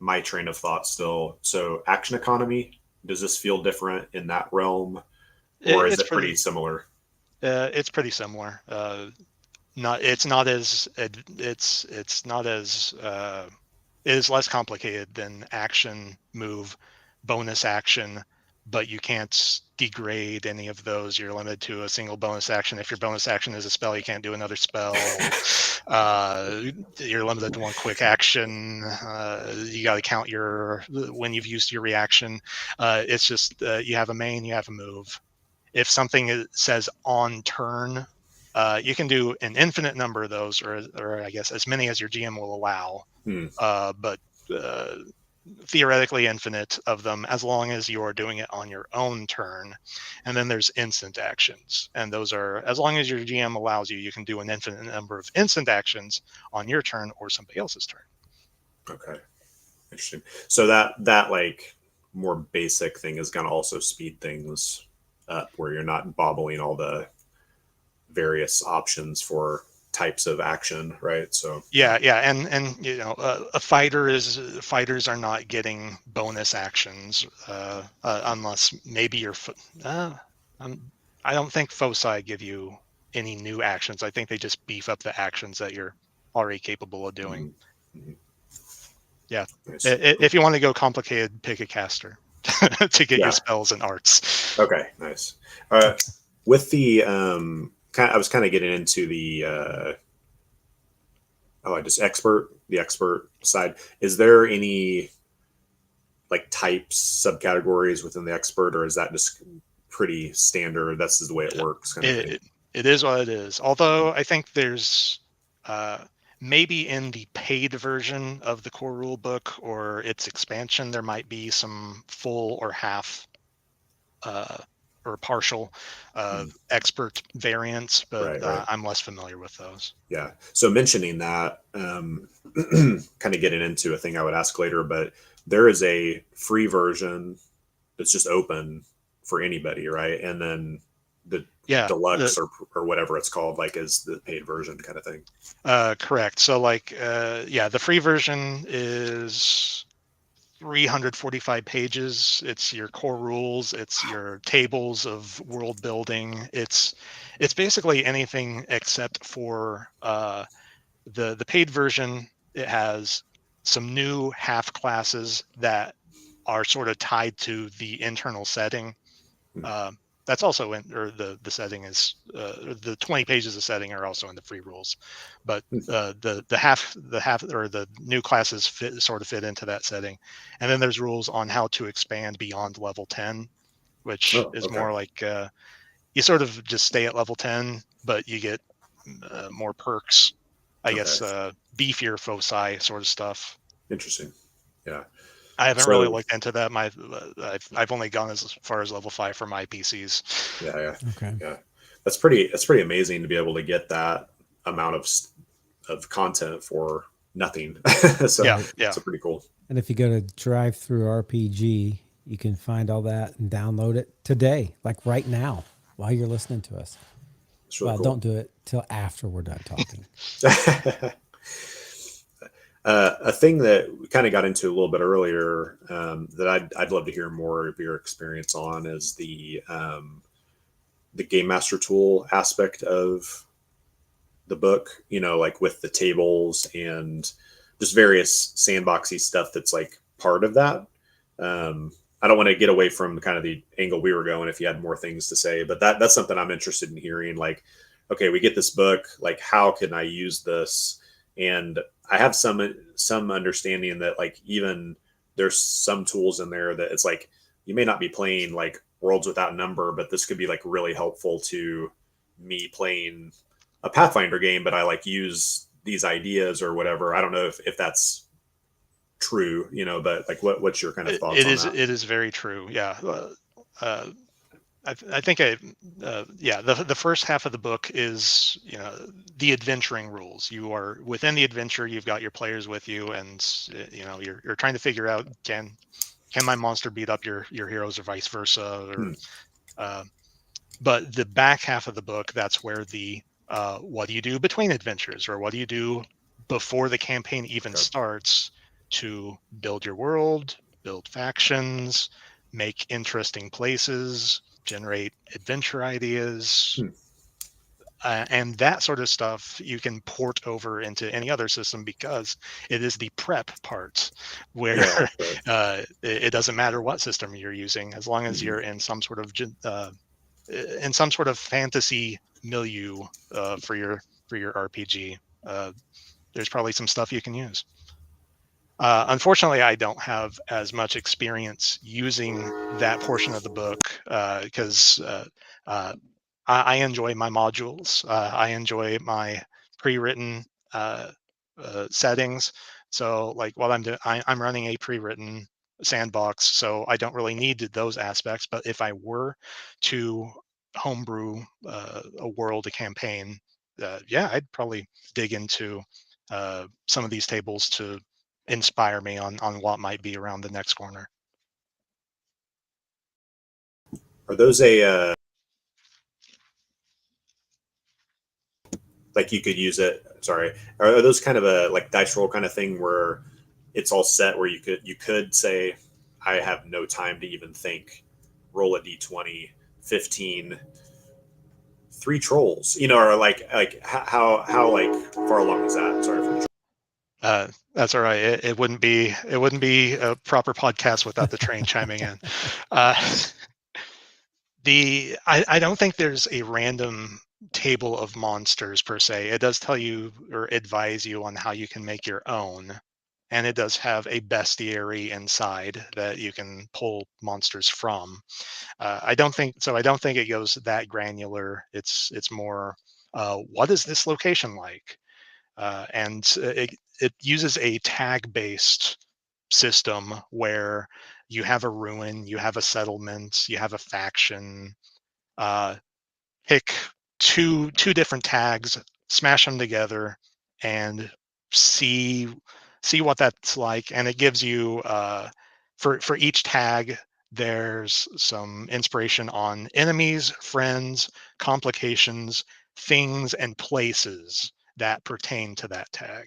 my train of thought still. So, action economy, does this feel different in that realm, or is It's it pretty pretty similar? it's pretty similar. Not it's not as it's not as it is less complicated than action, move, bonus action, but you can't degrade any of those. You're limited to a single bonus action. If your bonus action is a spell, you can't do another spell. You're limited to one quick action. You got to count your when you've used your reaction. It's just you have a main, you have a move. If something says on turn, you can do an infinite number of those, or I guess as many as your GM will allow. Hmm. But uh, theoretically infinite of them as long as you're doing it on your own turn. And then there's instant actions, and those are as long as your GM allows you, you can do an infinite number of instant actions on your turn or somebody else's turn. Okay. Interesting. So that like more basic thing is going to also speed things up, where you're not bobbling all the various options for types of action, right? So Yeah, and you know, fighters are not getting bonus actions unless maybe you're. Um, I don't think foci give you any new actions. I think they just beef up the actions that you're already capable of doing. mhm, mhm. Yeah, Nice. Cool. if you want to go complicated, pick a caster to get your Yeah. spells and arts. Okay. Nice. With the kind, I was kind of getting into the I just the expert side. Is there any like types, subcategories within the expert, or is that just pretty standard? That's just the way it works, kind of thing. It is what it is. Although I think there's uh, maybe in the paid version of the core rule book or its expansion, there might be some full uh, or partial expert variants, but Right. I'm less familiar with those. Yeah. So mentioning that, kind of getting into a thing I would ask later, but there is a free version that's just open for anybody, right? And then the Yeah, deluxe or whatever it's called, like, is the paid version kind of thing. correct. So like, yeah, the free version is 345 pages. It's your core rules. It's your tables of world building. It's basically anything except for the paid version. It has some new half classes that are sort of tied to the internal setting. Hmm. That's also in, or the setting is the 20 pages of setting are also in the free rules, but the half or the new classes sort of fit into that setting, and then there's rules on how to expand beyond level 10, which Oh, is okay. more like you sort of just stay at level 10, but you get more perks, I Okay. guess, beefier foci sort of stuff. Interesting. Yeah. I haven't really So looked into that. I've only gone as far as level 5 for my PCs. yeah. Okay. Yeah. That's pretty amazing to be able to get that amount of content for nothing. So Yeah, Right. yeah. so pretty cool. And if you go to Drive Through RPG, you can find all that and download it today, like right now, while you're listening to us. It's really Well, cool. don't do it till after we're done talking. A thing that we kind of got into a little bit earlier, that I'd love to hear more of your experience on is the game master tool aspect of the book. Like with the tables and just various sandboxy stuff that's like part of that. I don't want to get away from kind of the angle we were going if you had more things to say, but that's something I'm interested in hearing. Like, okay, we get this book, like how can I use this? And I have some understanding that like even there's some tools in there that it's like you may not be playing like Worlds Without Number, but this could be like really helpful to me playing a Pathfinder game, but I like use these ideas or whatever. I don't know if that's true, but like what's your kind of thoughts It on is that? it is very true. Yeah. Uh, I think yeah, the first half of the book is, the adventuring rules. You are within the adventure, you've got your players with you, and you're trying to figure out, can my monster beat up your heroes or vice versa, or Hmm. uh, but the back half of the book, that's where the what do you do between adventures, or what do you do before the campaign even Okay. starts to build your world, build factions, make interesting places, generate adventure ideas, Hmm. and that sort of stuff you can port over into any other system, because it is the prep part where Yeah. Right. it doesn't matter what system you're using, as long as Mhm. you're in some sort of fantasy milieu for your RPG. There's probably some stuff you can use. Unfortunately, I don't have as much experience using that portion of the book, because I enjoy my modules. I enjoy my pre-written uh, settings. So, like, what I'm doing, I'm running a pre-written sandbox, so I don't really need those aspects. But if I were to homebrew a world, a campaign, yeah, I'd probably dig into some of these tables to inspire me on what might be around the next corner. Are those a like you could use it? Sorry, are those kind of a like dice roll kind of thing where it's all set where you could say, I have no time to even think, roll a d20, 15, three trolls, or like how like far along is that? Sorry for the That's all right. It wouldn't be a proper podcast without the train chiming in. Uh, I don't think there's a random table of monsters per se. It does tell you or advise you on how you can make your own, and it does have a bestiary inside that you can pull monsters from. I don't think so. I don't think it goes that granular. It's more, what is this location like? And it uses a tag based system where you have a ruin, you have a settlement, you have a faction, pick two different tags, smash them together, and see what that's like. And it gives you for each tag, there's some inspiration on enemies, friends, complications, things, and places that pertain to that tag,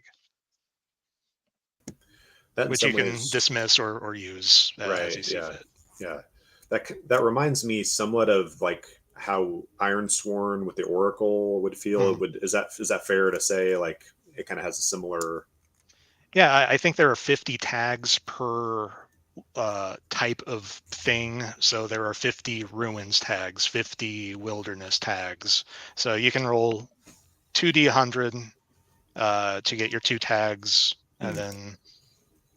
That in which you some can ways, dismiss or use as right? you see Yeah, fit. yeah. That reminds me somewhat of like how Iron Sworn with the Oracle would feel. It Mhm. would is that fair to say? Like it kind of has a similar. Yeah, I think there are 50 tags per type of thing. So there are 50 ruins tags, 50 wilderness tags. So you can roll 2d100 to get your two tags, and Hmm. then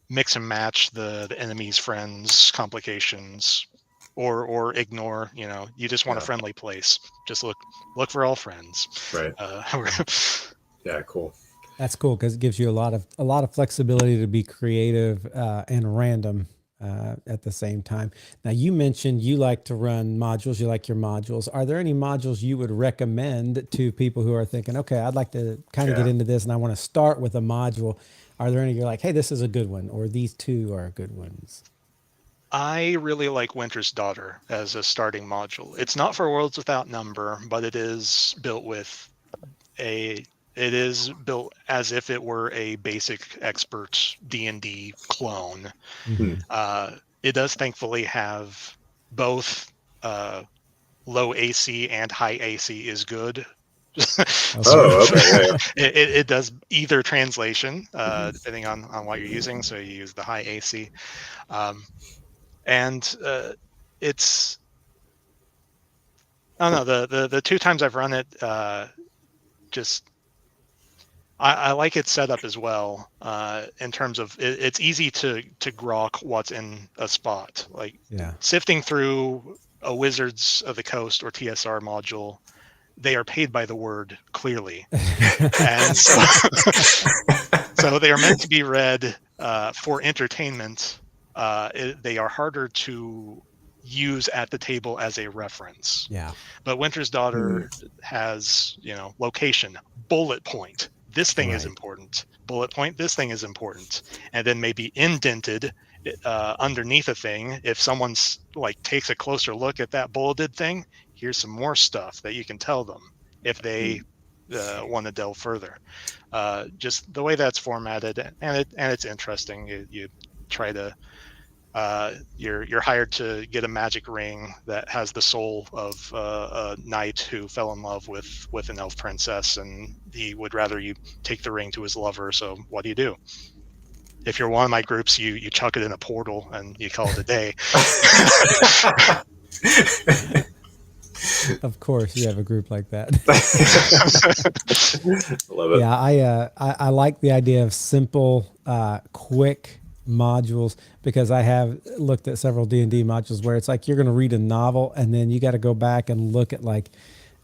mix and match the enemy's friends, complications, or ignore. You just want a Yeah. friendly place. Just look for all friends. Right. Yeah. Cool. That's cool because it gives you a lot of flexibility to be creative and random at the same time. Now, you mentioned you like to run modules. You like your modules. Are there any modules you would recommend to people who are thinking, okay, I'd like to kind of get Yeah. into this and I want to start with a module? Are there any you're like, hey, this is a good one, or these two are good ones? I really like Winter's Daughter as a starting module. It's not for Worlds Without Number, but it is built with it is built as if it were a basic expert D&D clone. Hmm. Mm-hmm. It does thankfully have both low AC and high AC is good. So Okay. Oh. Okay. Yeah. Yeah. it does either translation Hmm. depending on what you're using. So you use the high AC, um, and it's I don't know, the two times I've run it, just I like its setup as well. In terms of it's easy to grok what's in a spot, like Yeah. sifting through a Wizards of the Coast or TSR module. They are paid by the word clearly, and so so they are meant to be read for entertainment. They are harder to use at the table as a reference. Yeah. But Winter's Hmm. Daughter has, location, bullet point. This thing is Right. important. Bullet point. This thing is important. And then maybe indented underneath a thing. If someone's like takes a closer look at that bulleted thing, here's some more stuff that you can tell them if they want to delve further. Just the way that's formatted, and it's interesting. You try to you're hired to get a magic ring that has the soul of a knight who fell in love with an elf princess, and he would rather you take the ring to his lover. So what do? If you're one of my groups, you chuck it in a portal and you call it a day. Of course, you have a group like that. Love it. Yeah, I like the idea of simple, quick modules because I have looked at several D&D modules where it's like you're going to read a novel and then you got to go back and look at like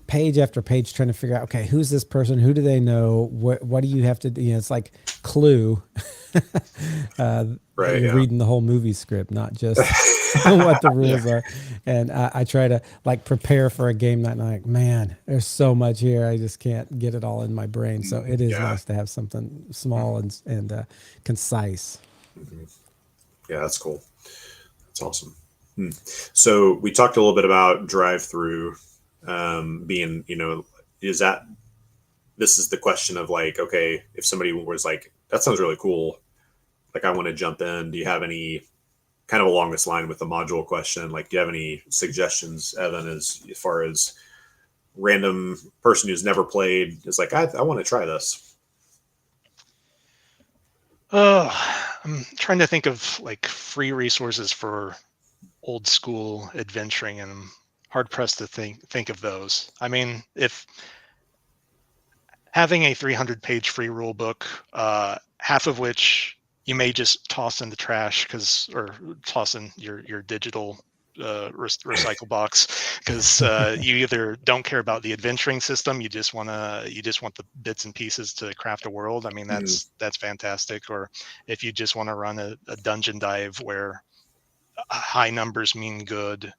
page after page trying to figure out, okay, who's this person? Who do they know? What do you have to do? It's like Clue. Right. You're Yeah. reading the whole movie script, not just what the Yeah. rules are. And I try to like prepare for a game night. And I'm like, man, there's so much here. I just can't get it all in my brain. So it is Yeah. nice to have something small and concise. Yeah. That's cool. That's awesome. So we talked a little bit about drive through being, is that this is the question of like, okay, if somebody was like, that sounds really cool, like I want to jump in. Do you have any kind of along this line with the module question? Like, do you have any suggestions, Evan, as far as random person who's never played is like, I want to try this? Oh, I'm trying to think of like free resources for old school adventuring, and I'm hard pressed to think of those. I mean, if having a 300-page free rule book, half of which you may just toss in the trash or toss in your digital recycle box because you either don't care about the adventuring system, you just want the bits and pieces to craft a world. I mean, Mm, that's fantastic. Or if you just want to run a dungeon dive where high numbers mean good.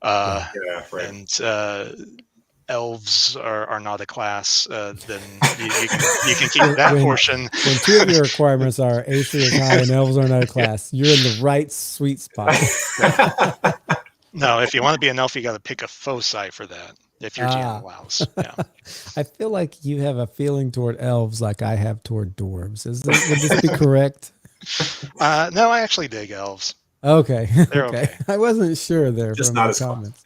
Yeah, right. And elves are not a class, then you can keep that portion. When two of your requirements are AC is high and elves are not a class, you're in the right sweet spot. No, if you want to be an elf, you got to pick a foci for that. If your GM allows, yeah. I feel like you have a feeling toward elves like I have toward dwarves. Would this be correct? No, I actually dig elves. Okay. They're okay. I wasn't sure there Just from not your as fun. comments.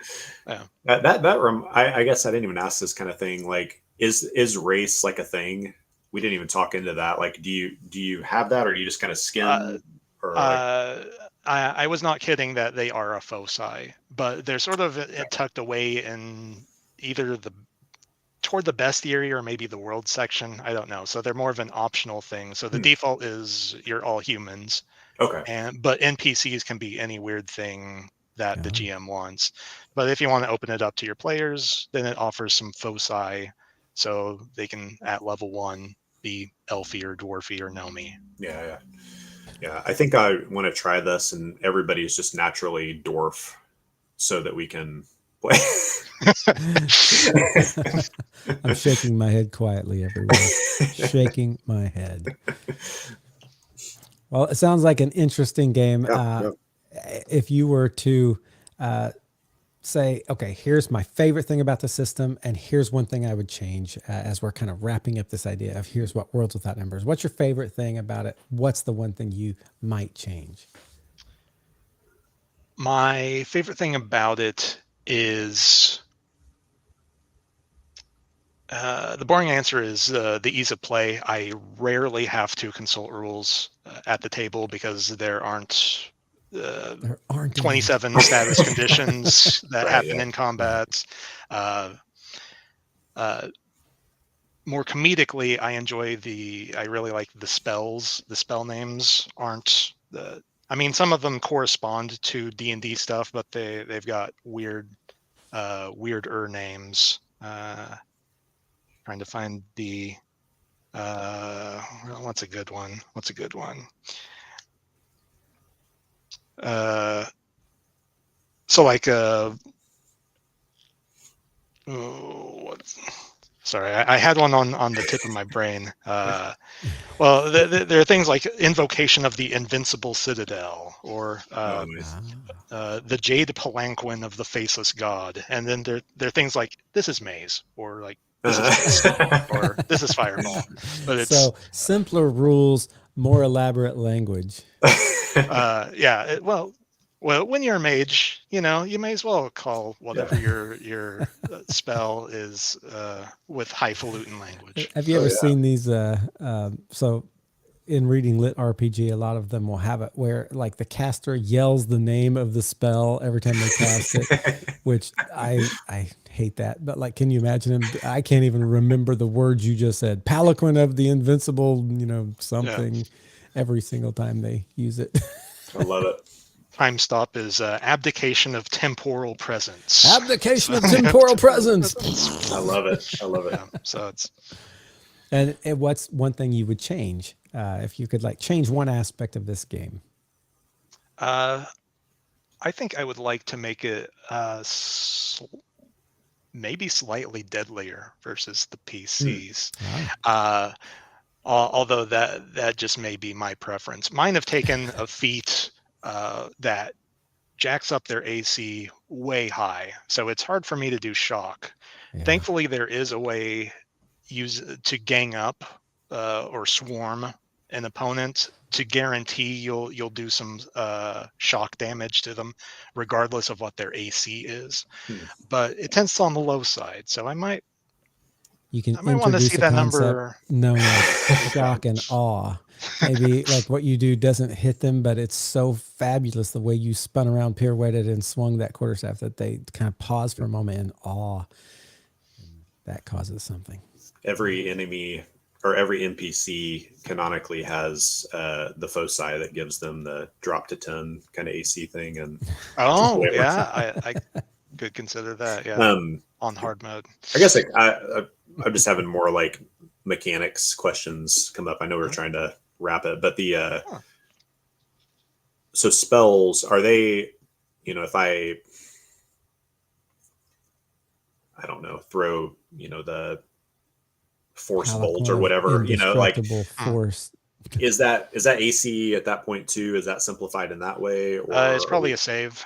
Yeah. I guess I didn't even ask this kind of thing. Like, is race like a thing? We didn't even talk into that. Like, do you have that, or do you just kind of skim? I was not kidding that they are a foci, but they're sort of tucked away in either toward the bestiary or maybe the world section. I don't know. So they're more of an optional thing. So the default is you're all humans. Okay. But NPCs can be any weird thing that the GM wants. But if you want to open it up to your players, then it offers some foci, so they can at level 1 be elfy or dwarfy or gnomey. Yeah. I think I want to try this, and everybody is just naturally dwarf, so that we can play. I'm shaking my head quietly, everyone. Shaking my head. Well, it sounds like an interesting game. Yeah. If you were to say, okay, here's my favorite thing about the system, and here's one thing I would change as we're kind of wrapping up this idea of here's what Worlds Without Embers. What's your favorite thing about it? What's the one thing you might change? My favorite thing about it is the boring answer is the ease of play. I rarely have to consult rules at the table because there aren't 27 status conditions that happen in combat. More comedically, I really like the spells. The spell names aren't some of them correspond to D&D stuff, but they've got weirder names. Trying to find the what's a good one? So like sorry, I had one on the tip of my brain. Well, there are things like Invocation of the Invincible Citadel, or the Jade Palanquin of the Faceless God, and then there are things like This is Maze, or like This is Mist, or This is Fireball. But it's so simpler rules, more elaborate language. Well, when you're a mage, you may as well call whatever your spell is with highfalutin language. Have you ever seen these? So in reading Lit RPG, a lot of them will have it where like the caster yells the name of the spell every time they cast it, which I hate that. But like, can you imagine him? I can't even remember the words you just said. Palanquin of the Invincible, something every single time they use it. I love it. Time stop is Abdication of Temporal Presence. Abdication of Temporal Presence. I love it. Yeah, so it's. And what's one thing you would change if you could change one aspect of this game? I think I would like to make it maybe slightly deadlier versus the PCs. Although that just may be my preference. Mine have taken a feat that jacks up their AC way high, so it's hard for me to do shock. Thankfully, there is a way to gang up or swarm an opponent to guarantee you'll do some shock damage to them, regardless of what their AC is. But it tends to on the low side, so I might want to see that number known as shock and awe. Maybe like what you do doesn't hit them, but it's so fabulous the way you spun around, pirouetted, and swung that quarterstaff that they kind of pause for a moment in awe. That causes something. Every enemy or every NPC canonically has the foci that gives them the drop to 10 kind of AC thing. And I could consider that. Yeah, on hard mode. I guess I'm just having more like mechanics questions come up. I know we're trying to wrap it, but so spells, are they, if I I don't know, throw, the force Like bolt one or of whatever, like indestructible force. is that AC at that point too? Is that simplified in that way, It's or are probably we? a save.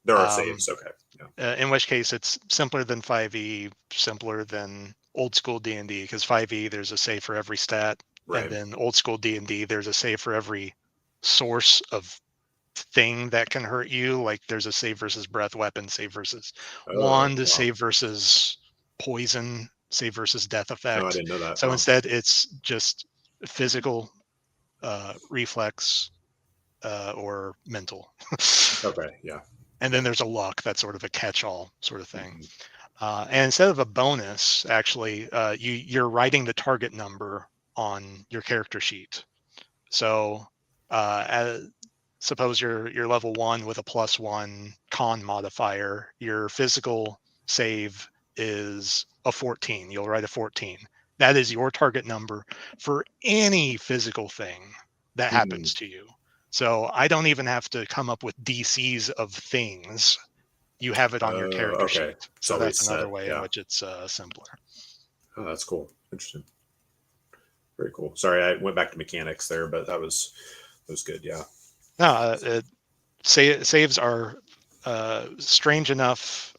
There are Um, saves. Okay. Yeah. in which case it's simpler than 5e, simpler than old school D&D, because 5e there's a save for every stat, and Right. then old school D&D there's a save for every source of thing that can hurt you. Like there's a save versus breath weapon, save versus Oh, wand, wow. save versus poison, save versus death No, I effect. didn't know that. So Wow. instead it's just physical, reflex, or mental. Okay. Yeah. And then there's a luck, that's sort of a catch-all sort of thing. Mhm. And instead of a bonus, actually, you're writing the target number on your character sheet. So suppose you're level 1 with a +1 con modifier. Your physical save is a 14. You'll write a 14. That is your target number for any physical thing that Hmm. happens to you. So I don't even have to come up with DCs of things. You have it on your character Okay. sheet. It's So already that's set. another way in Yeah. which it's simpler. Oh, that's cool. Interesting. Very cool. Sorry, I went back to mechanics there, but that was good. Yeah. No, saves are strange enough,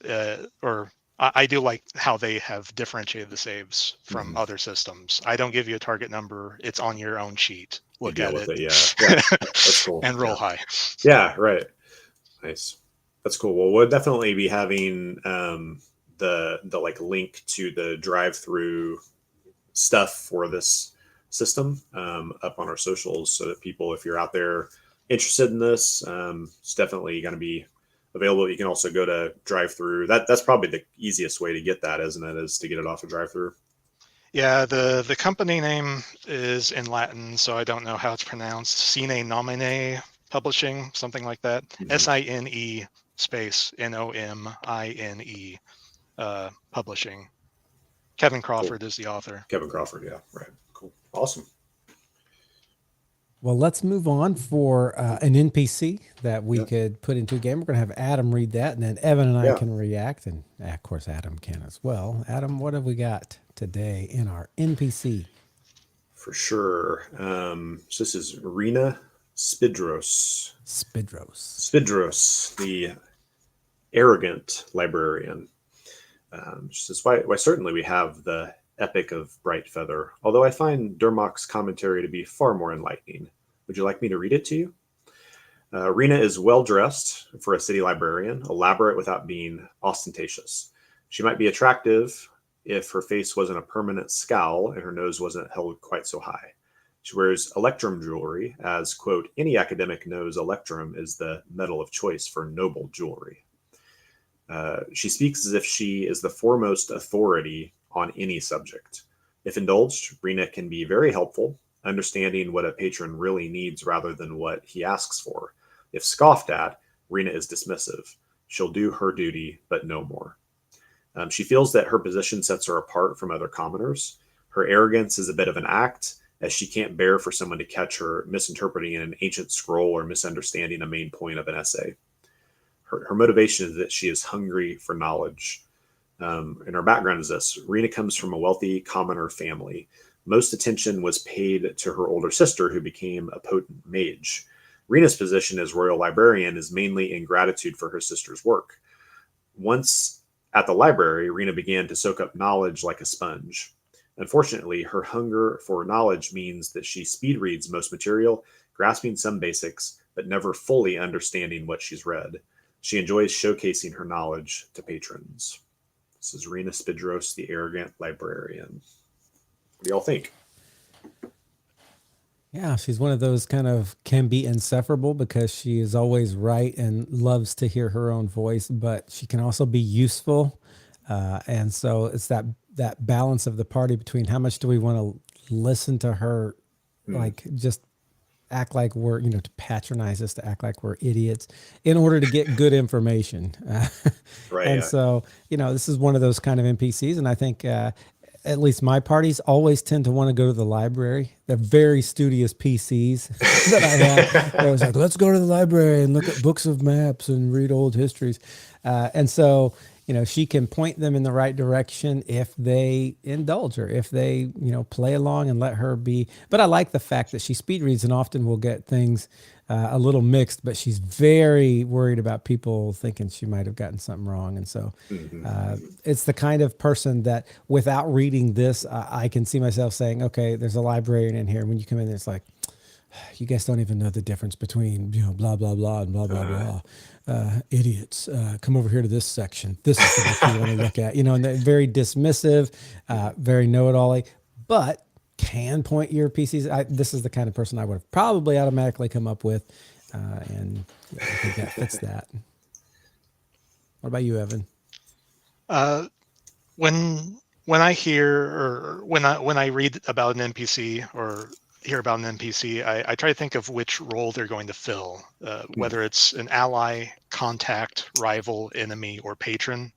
or I do like how they have differentiated the saves from Hmm. other systems. I don't give you a target number; it's on your own sheet. You Look deal at with it it. Yeah. Yeah. That's cool. and roll Yeah. high. Yeah. Right. Nice. That's cool. Well, we'll definitely be having the like link to the drive-through stuff for this system up on our socials, so that people, if you're out there interested in this, it's definitely going to be available. You can also go to drive-through. That's probably the easiest way to get that, isn't it? Is to get it off of drive-through. Yeah, the company name is in Latin, so I don't know how it's pronounced. Sine Nomine Publishing, something like that. Hmm. SINE space NOMINE Publishing. Kevin Cool. Crawford is the author. Kevin Crawford. Yeah. Right. Cool. Awesome. Well, let's move on for an NPC that we Yeah. could put into a game. We're going to have Adam read that, and then Evan and I Yeah. can react. And of course, Adam can as well. Adam, what have we got today in our NPC? For sure. So this is Reena Spedros. Spidros. Spidros, the arrogant librarian. She says, why certainly we have the Epic of Bright Feather, although I find Dermoc's commentary to be far more enlightening. Would you like me to read it to you? Rena is well dressed for a city librarian, elaborate without being ostentatious. She might be attractive if her face wasn't a permanent scowl and her nose wasn't held quite so high. She wears electrum jewelry, as, quote, any academic knows electrum is the metal of choice for noble jewelry. She speaks as if she is the foremost authority on any subject. If indulged, Rena can be very helpful, understanding what a patron really needs rather than what he asks for. If scoffed at, Rena is dismissive. She'll do her duty, but no more. She feels that her position sets her apart from other commoners. Her arrogance is a bit of an act, as she can't bear for someone to catch her misinterpreting an ancient scroll or misunderstanding a main point of an essay. Her motivation is that she is hungry for knowledge. And her background is this: Rena comes from a wealthy commoner family. Most attention was paid to her older sister, who became a potent mage. Rena's position as royal librarian is mainly in gratitude for her sister's work. Once at the library, Rena began to soak up knowledge like a sponge. Unfortunately, her hunger for knowledge means that she speed reads most material, grasping some basics, but never fully understanding what she's read. She enjoys showcasing her knowledge to patrons. This is Reena Spedros, the arrogant librarian. What do y'all think? Yeah, she's one of those kind of can be insufferable because she is always right and loves to hear her own voice, but she can also be useful. And so it's that balance of the party between how much do we want to listen to her, Hmm. like just act like we're, to patronize us, to act like we're idiots in order to get good information. Right, And yeah. so, this is one of those kind of NPCs. And I think, at least my parties always tend to want to go to the library. They're very studious PCs that I have. They're always like, let's go to the library and look at books of maps and read old histories. And so, she can point them in the right direction if they indulge her, if they, play along and let her be. But I like the fact that she speed reads and often will get things a little mixed, but she's very worried about people thinking she might have gotten something wrong. And so it's the kind of person that without reading this, I can see myself saying, okay, there's a librarian in here. When you come in, it's like, you guys don't even know the difference between, blah, blah, blah, and blah, blah, blah. Idiots, come over here to this section. This is the book you want to look at, and they're very dismissive, very know-it-all, but can point your PCs. This is the kind of person I would have probably automatically come up with. And I think that fits that. What about you, Evan? When I hear or when I read about an NPC or hear about an NPC, I try to think of which role they're going to fill, whether it's an ally, contact, rival, enemy, or patron.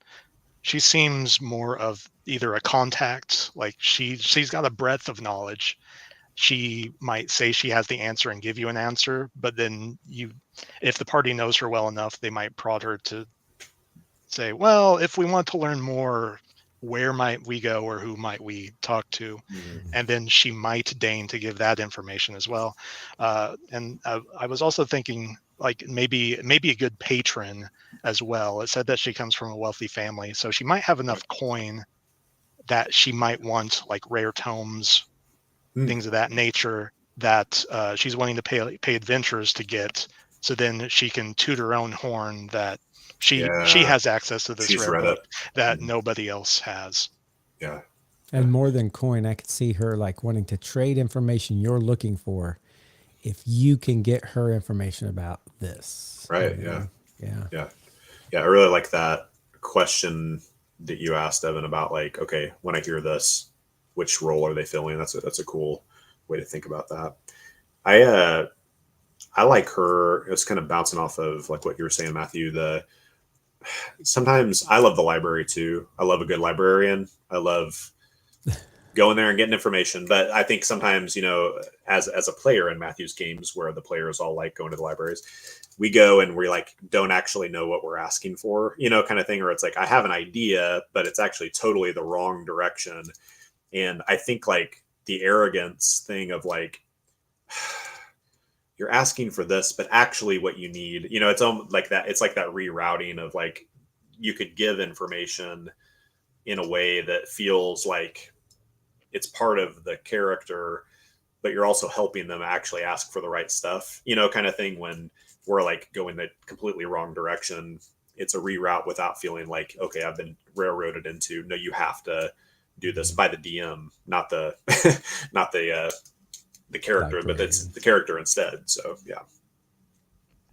She seems more of either a contact, like she's got a breadth of knowledge. She might say she has the answer and give you an answer, but then if the party knows her well enough, they might prod her to say, well, if we want to learn more, where might we go or who might we talk to? And then she might deign to give that information as well. And I was also thinking like maybe a good patron as well. It said that she comes from a wealthy family, so she might have enough coin that she might want like rare tomes, things of that nature that she's wanting to pay adventurers to get. So then she can toot her own horn that she has access to this rare book that nobody else has. Yeah. And more than coin, I could see her like wanting to trade information you're looking for if you can get her information about this. Right. Yeah. I really like that question that you asked, Evan, about like, okay, when I hear this, which role are they filling? That's a cool way to think about that. I like her. It's kind of bouncing off of like what you were saying, Matthew. Sometimes I love the library too. I love a good librarian. I love going there and getting information. But I think sometimes, as a player in Matthew's games where the players all like going to the libraries, we go and we like don't actually know what we're asking for, kind of thing. Or it's like, I have an idea, but it's actually totally the wrong direction. And I think like the arrogance thing of like, you're asking for this, but actually what you need, it's almost like that. It's like that rerouting of like, you could give information in a way that feels like it's part of the character, but you're also helping them actually ask for the right stuff, kind of thing. When we're like going the completely wrong direction, it's a reroute without feeling like, okay, I've been railroaded into, no, you have to do this by the DM, not the, not the character, but it's the character instead. So yeah,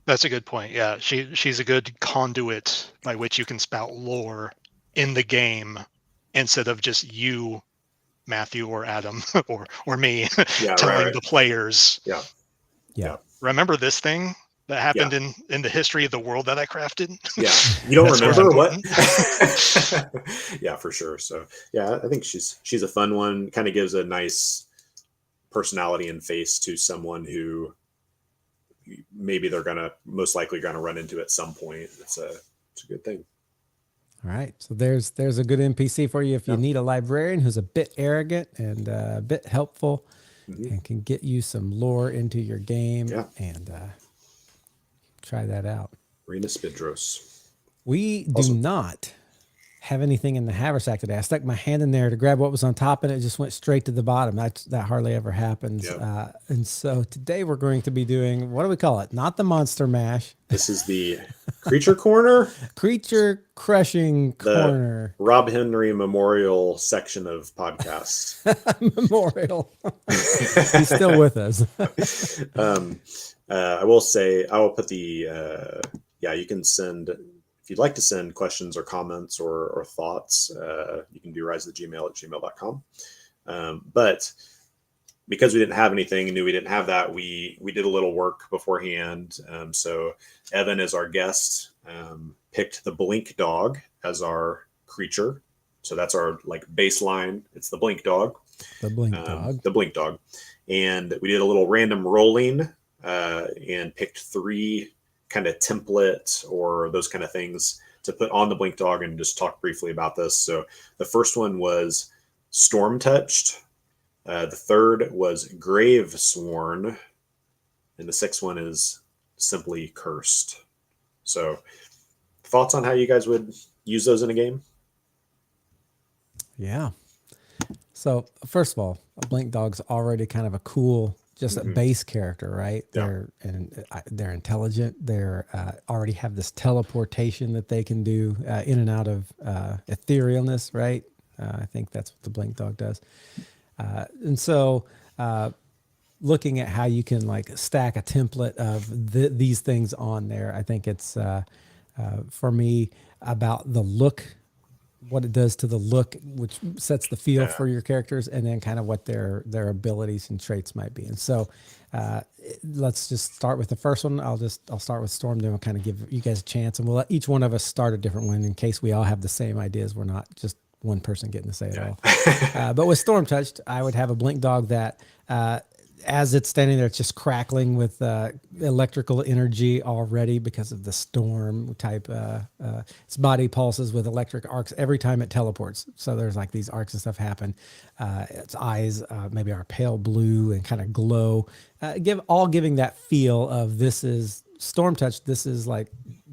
that's a good point. Yeah, she's a good conduit by which you can spout lore in the game instead of just you, Matthew or Adam or me telling the players. Yeah. Remember this thing that happened in the history of the world that I crafted? Yeah. You don't remember what? Yeah, for sure. So yeah, I think she's a fun one. Kind of gives a nice personality and face to someone who maybe they're most likely gonna run into at some point. It's a good thing. All right, so there's a good NPC for you if you need a librarian who's a bit arrogant and a bit helpful and can get you some lore into your game. And try that out. Reena Spedros. We do not have anything in the haversack today. I stuck my hand in there to grab what was on top and it just went straight to the bottom. That hardly ever happens. And so today we're going to be doing, what do we call it? Not the monster mash. This is the creature corner? Creature crushing corner. Rob Henry Memorial section of podcasts. Memorial. He's still with us. I will say, I will put the, you can send, if you'd like to send questions or comments or thoughts, you can do risethegmail@gmail.com. But because we didn't have anything and knew we didn't have that, we did a little work beforehand. So Evan is our guest, picked the Blink Dog as our creature. So that's our like baseline. It's the Blink Dog. The Blink Dog. The Blink Dog. And we did a little random rolling and picked 3 kind of template or those kind of things to put on the Blink Dog and just talk briefly about this. So the first one was Storm Touched. The third was Grave Sworn. And the sixth one is simply Cursed. So thoughts on how you guys would use those in a game? Yeah. So first of all, a Blink Dog's already kind of a cool, just a base character, right? Yeah. They're intelligent. They're already have this teleportation that they can do in and out of etherealness, right? I think that's what the Blink Dog does. And so looking at how you can like stack a template of these things on there, I think it's for me about the look, what it does to the look, which sets the feel for your characters, and then kind of what their abilities and traits might be. And so let's just start with the first one. I'll start with Storm, then we'll kind of give you guys a chance, and we'll let each one of us start a different one in case we all have the same ideas. We're not just one person getting to say it all. But with Storm Touched, I would have a Blink Dog that as it's standing there, it's just crackling with electrical energy already because of the storm type. Its body pulses with electric arcs every time it teleports. So there's like these arcs and stuff happen. Its eyes maybe are pale blue and kind of glow, giving that feel of this is Storm Touch. This is like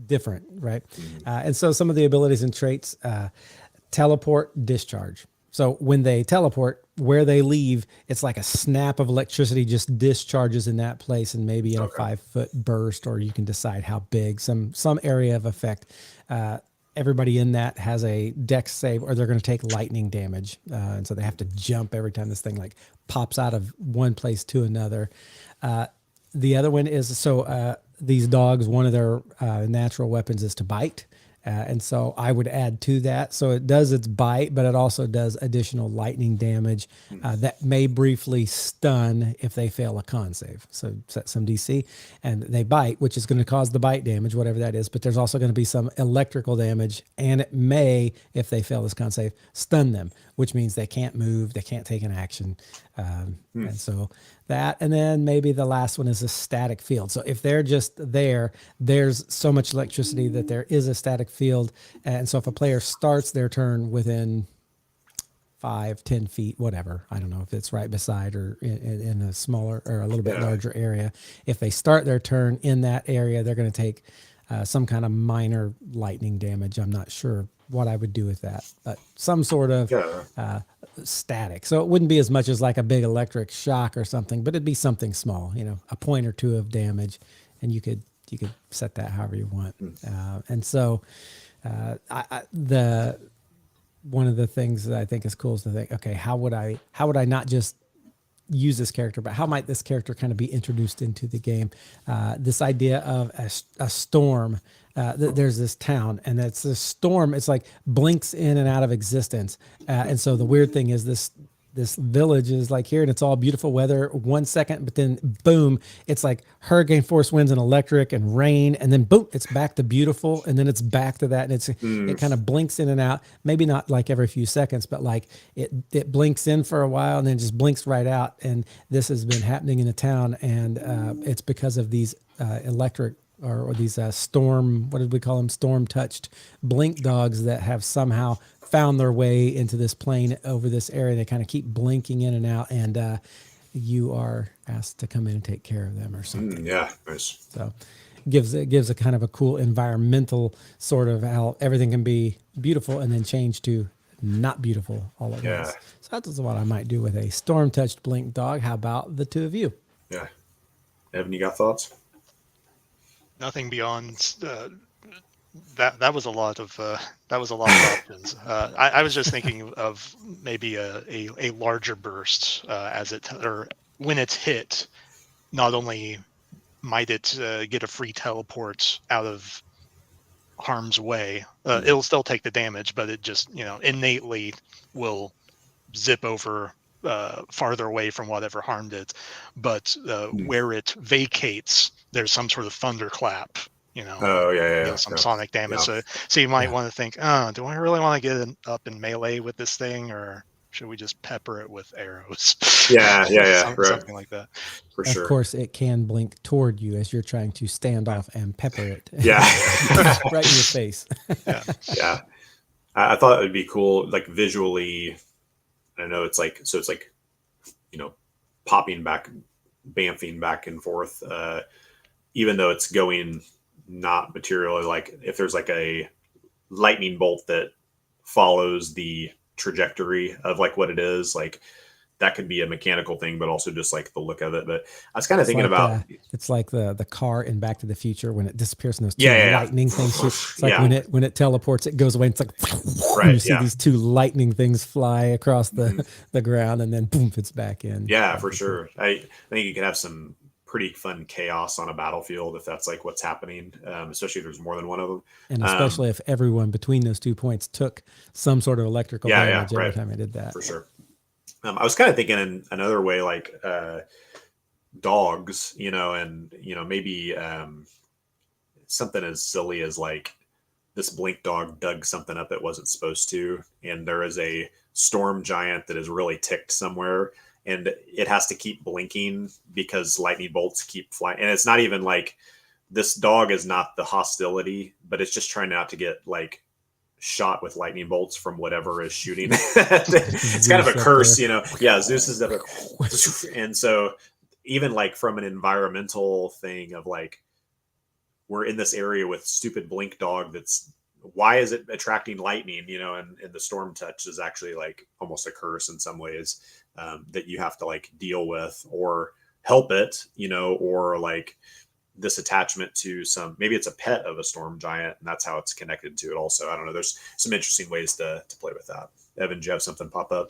different, right? And so some of the abilities and traits, teleport, discharge. So when they teleport, where they leave, it's like a snap of electricity just discharges in that place, and maybe in a 5-foot burst, or you can decide how big, some area of effect. Everybody in that has a dex save, or they're going to take lightning damage. And so they have to jump every time this thing like pops out of one place to another. The other one is, these dogs, one of their natural weapons is to bite. And so I would add to that. So it does its bite, but it also does additional lightning damage that may briefly stun if they fail a con save. So set some DC and they bite, which is going to cause the bite damage, whatever that is. But there's also going to be some electrical damage, and it may, if they fail this con save, stun them, which means they can't move, they can't take an action. And so that, and then maybe the last one is a static field. So if they're just there, there's so much electricity that there is a static field. And so if a player starts their turn within 5-10 feet, whatever, I don't know if it's right beside or in a smaller or a little bit larger area. If they start their turn in that area, they're going to take some kind of minor lightning damage. I'm not sure what I would do with that, but some sort of static. So it wouldn't be as much as like a big electric shock or something, but it'd be something small, a point or two of damage, and you could set that however you want. And so one of the things that I think is cool is to think, okay, how would I not just use this character, but how might this character kind of be introduced into the game? This idea of a storm. There's this town, and it's this storm. It's like blinks in and out of existence. And so the weird thing is this village is like here, and it's all beautiful weather 1 second, but then boom, it's like hurricane force winds and electric and rain, and then boom, it's back to beautiful, and then it's back to that, and it kind of blinks in and out. Maybe not like every few seconds, but like it blinks in for a while and then just blinks right out. And this has been happening in the town, and it's because of these electric or these storm, what did we call them? Storm touched blink dogs that have somehow found their way into this plane over this area. They kind of keep blinking in and out, and you are asked to come in and take care of them or something. Yeah, nice. So it gives a kind of a cool environmental sort of how everything can be beautiful and then change to not beautiful all at once. So that's what I might do with a storm touched blink dog. How about the two of you? Yeah. Evan, you got thoughts? Nothing beyond that was a lot of options. I was just thinking of maybe a larger burst or when it's hit. Not only might it get a free teleport out of harm's way, it'll still take the damage, but it just innately will zip over farther away from whatever harmed it. But where it vacates, there's some sort of thunderclap, some sonic damage. So you might want to think, do I really want to get up in melee with this thing, or should we just pepper it with arrows? Yeah, right. Something like that. For Of sure. course, it can blink toward you as you're trying to stand off and pepper it. Yeah. Right in your face. Yeah. I thought it would be cool, like visually. I know it's like, so it's like, popping back, bamfing back and forth, even though it's going not materially, like if there's like a lightning bolt that follows the trajectory of like what it is, like that could be a mechanical thing, but also just like the look of it. But I was kind of thinking about, it's like the car in Back to the Future when it disappears in those two Yeah. lightning things. It's like Yeah. when it teleports, it goes away. And it's like Right, you see these two lightning things fly across the ground, and then boom, it's back in. Yeah, for sure. I think you could have some pretty fun chaos on a battlefield if that's like what's happening, especially if there's more than one of them. And especially if everyone between those 2 points took some sort of electrical damage every time I did that. For sure. I was kind of thinking in another way, like dogs, and maybe something as silly as like this blink dog dug something up it wasn't supposed to, and there is a storm giant that is really ticked somewhere, and it has to keep blinking because lightning bolts keep flying. And it's not even like this dog is not the hostility, but it's just trying not to get like shot with lightning bolts from whatever is shooting. It's kind of a curse, Yeah, Zeus is up there. And so even like from an environmental thing of like, we're in this area with stupid blink dog why is it attracting lightning, and the storm touch is actually like almost a curse in some ways, that you have to like deal with or help it, or like this attachment to maybe it's a pet of a storm giant, and that's how it's connected to it also. I don't know. There's some interesting ways to play with that. Evan, do you have something pop up?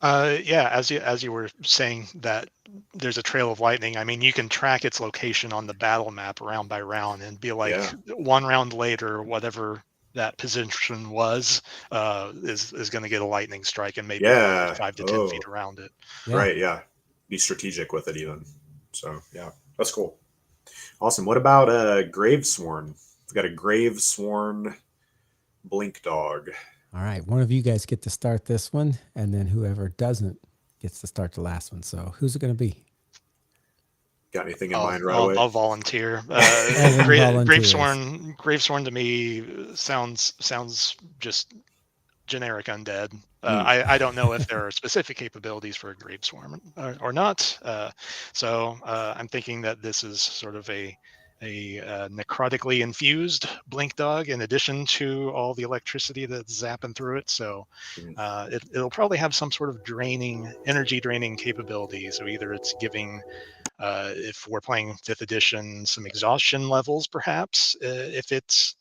Yeah, as you were saying that there's a trail of lightning. I mean, you can track its location on the battle map round by round and be like, one round later, whatever that position was, is going to get a lightning strike, and maybe 5 to 10 feet around it. Right. Yeah. Be strategic with it even. So yeah, that's cool. Awesome. What about Gravesworn? We've got a Gravesworn blink dog. All right, one of you guys get to start this one, and then whoever doesn't gets to start the last one. So who's it going to be? Got anything in mind right away? I'll volunteer. Gravesworn to me sounds just generic undead. I don't know if there are specific capabilities for a Gravesworn or not. So I'm thinking that this is sort of a necrotically infused blink dog in addition to all the electricity that's zapping through it. So it'll probably have some sort of energy draining capability. So either it's giving, if we're playing 5th edition, some exhaustion levels, perhaps, if it's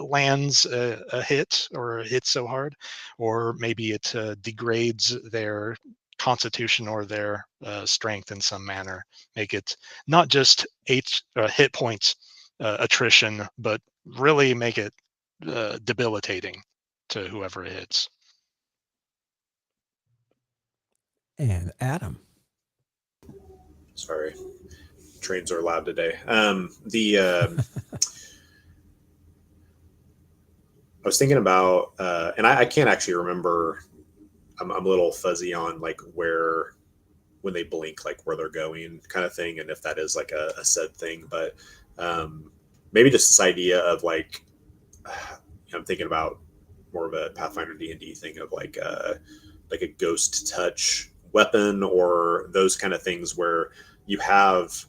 lands a hit or hits so hard, or maybe it degrades their constitution or their strength in some manner, make it not just hit points attrition, but really make it debilitating to whoever it hits. And Adam. Sorry, trains are loud today. I was thinking about, and I can't actually remember. I'm a little fuzzy on like when they blink, like where they're going, kind of thing, and if that is like a said thing. But maybe just this idea of like, I'm thinking about more of a Pathfinder D&D thing of like a ghost touch weapon or those kind of things where you have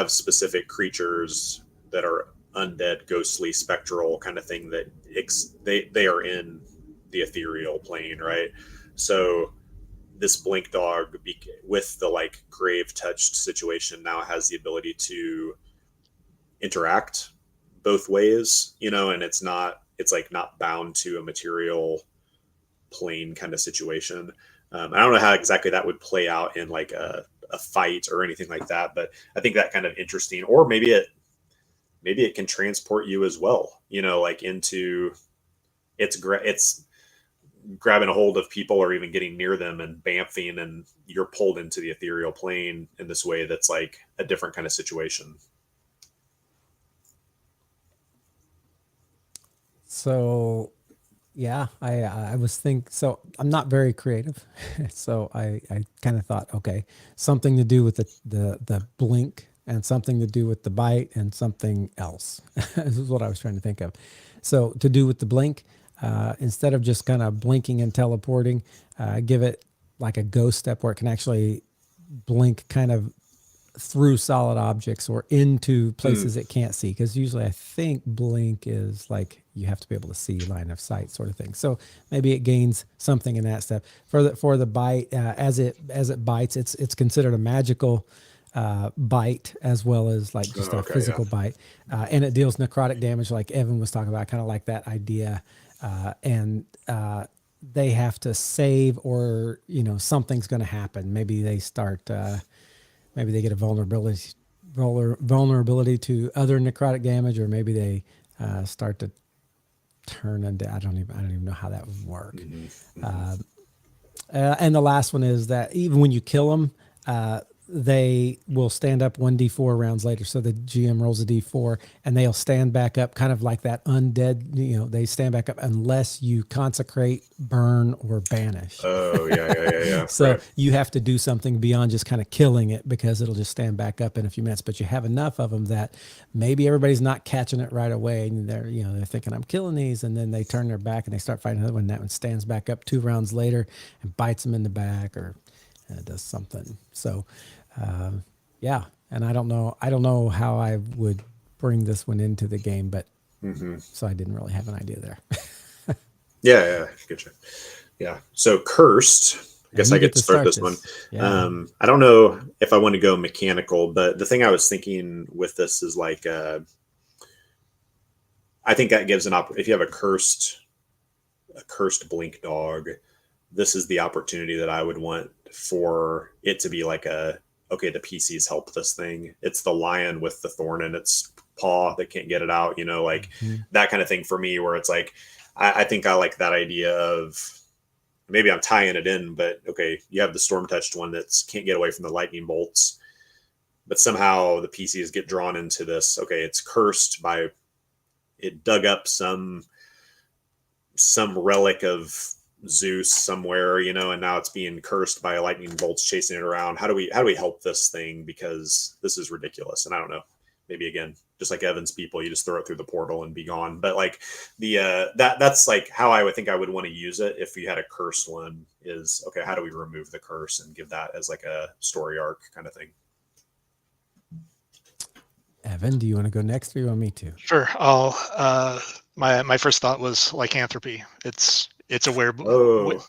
specific creatures that are undead, ghostly, spectral kind of thing that they are in the ethereal plane, right? So this blink dog with the like grave touched situation now has the ability to interact both ways, and it's like not bound to a material plane kind of situation. I don't know how exactly that would play out in like a fight or anything like that, but I think that kind of interesting. Or maybe it can transport you as well, like into it's grabbing a hold of people or even getting near them and bamfing, and you're pulled into the ethereal plane in this way that's like a different kind of situation. So Yeah, I was so I'm not very creative, so I kind of thought, okay, something to do with the blink and something to do with the bite and something else. This is what I was trying to think of. So to do with the blink, instead of just kind of blinking and teleporting, give it like a ghost step where it can actually blink kind of through solid objects or into Mm. places it can't see, because usually I think blink is like you have to be able to see line of sight sort of thing. So maybe it gains something in that step. For the bite, as it bites, it's considered a magical bite as well as like just Oh, a okay, yeah. physical bite, and it deals necrotic damage like Evan was talking about. Kind of like that idea, and they have to save, or something's going to happen. Maybe they start. Maybe they get a vulnerability to other necrotic damage, or maybe they start to turn into. I don't even know how that would work. And the last one is that even when you kill them, they will stand up 1d4 rounds later. So the GM rolls a d4 and they'll stand back up, kind of like that undead. They stand back up unless you consecrate, burn, or banish. Oh, yeah. So Right. you have to do something beyond just kind of killing it, because it'll just stand back up in a few minutes. But you have enough of them that maybe everybody's not catching it right away, and they're thinking I'm killing these, and then they turn their back and they start fighting another one. That one stands back up 2 rounds later and bites them in the back, or does something. So, yeah. And I don't know how I would bring this one into the game, but so I didn't really have an idea there. Yeah, get you. Yeah. So cursed. I And guess you I get get to to start start this one. this. Yeah. I don't know if I want to go mechanical, but the thing I was thinking with this is like, I think that gives if you have a cursed blink dog, this is the opportunity that I would want for it to be like okay, the PCs help this thing. It's the lion with the thorn in its paw that can't get it out, like Mhm. that kind of thing for me, where it's like, I think I like that idea of, maybe I'm tying it in, but okay, you have the storm touched one that can't get away from the lightning bolts, but somehow the PCs get drawn into this. Okay, it's cursed by, it dug up some relic of Zeus somewhere, and now it's being cursed by lightning bolts chasing it around. How do we help this thing, because this is ridiculous? And I don't know, maybe again, just like Evan's people, you just throw it through the portal and be gone. But like that's like how I would think I would want to use it if you had a cursed one, is okay, how do we remove the curse and give that as like a story arc kind of thing? Evan, do you want to go next, or you want me to? Sure. I'll. My first thought was lycanthropy. It's a Oh,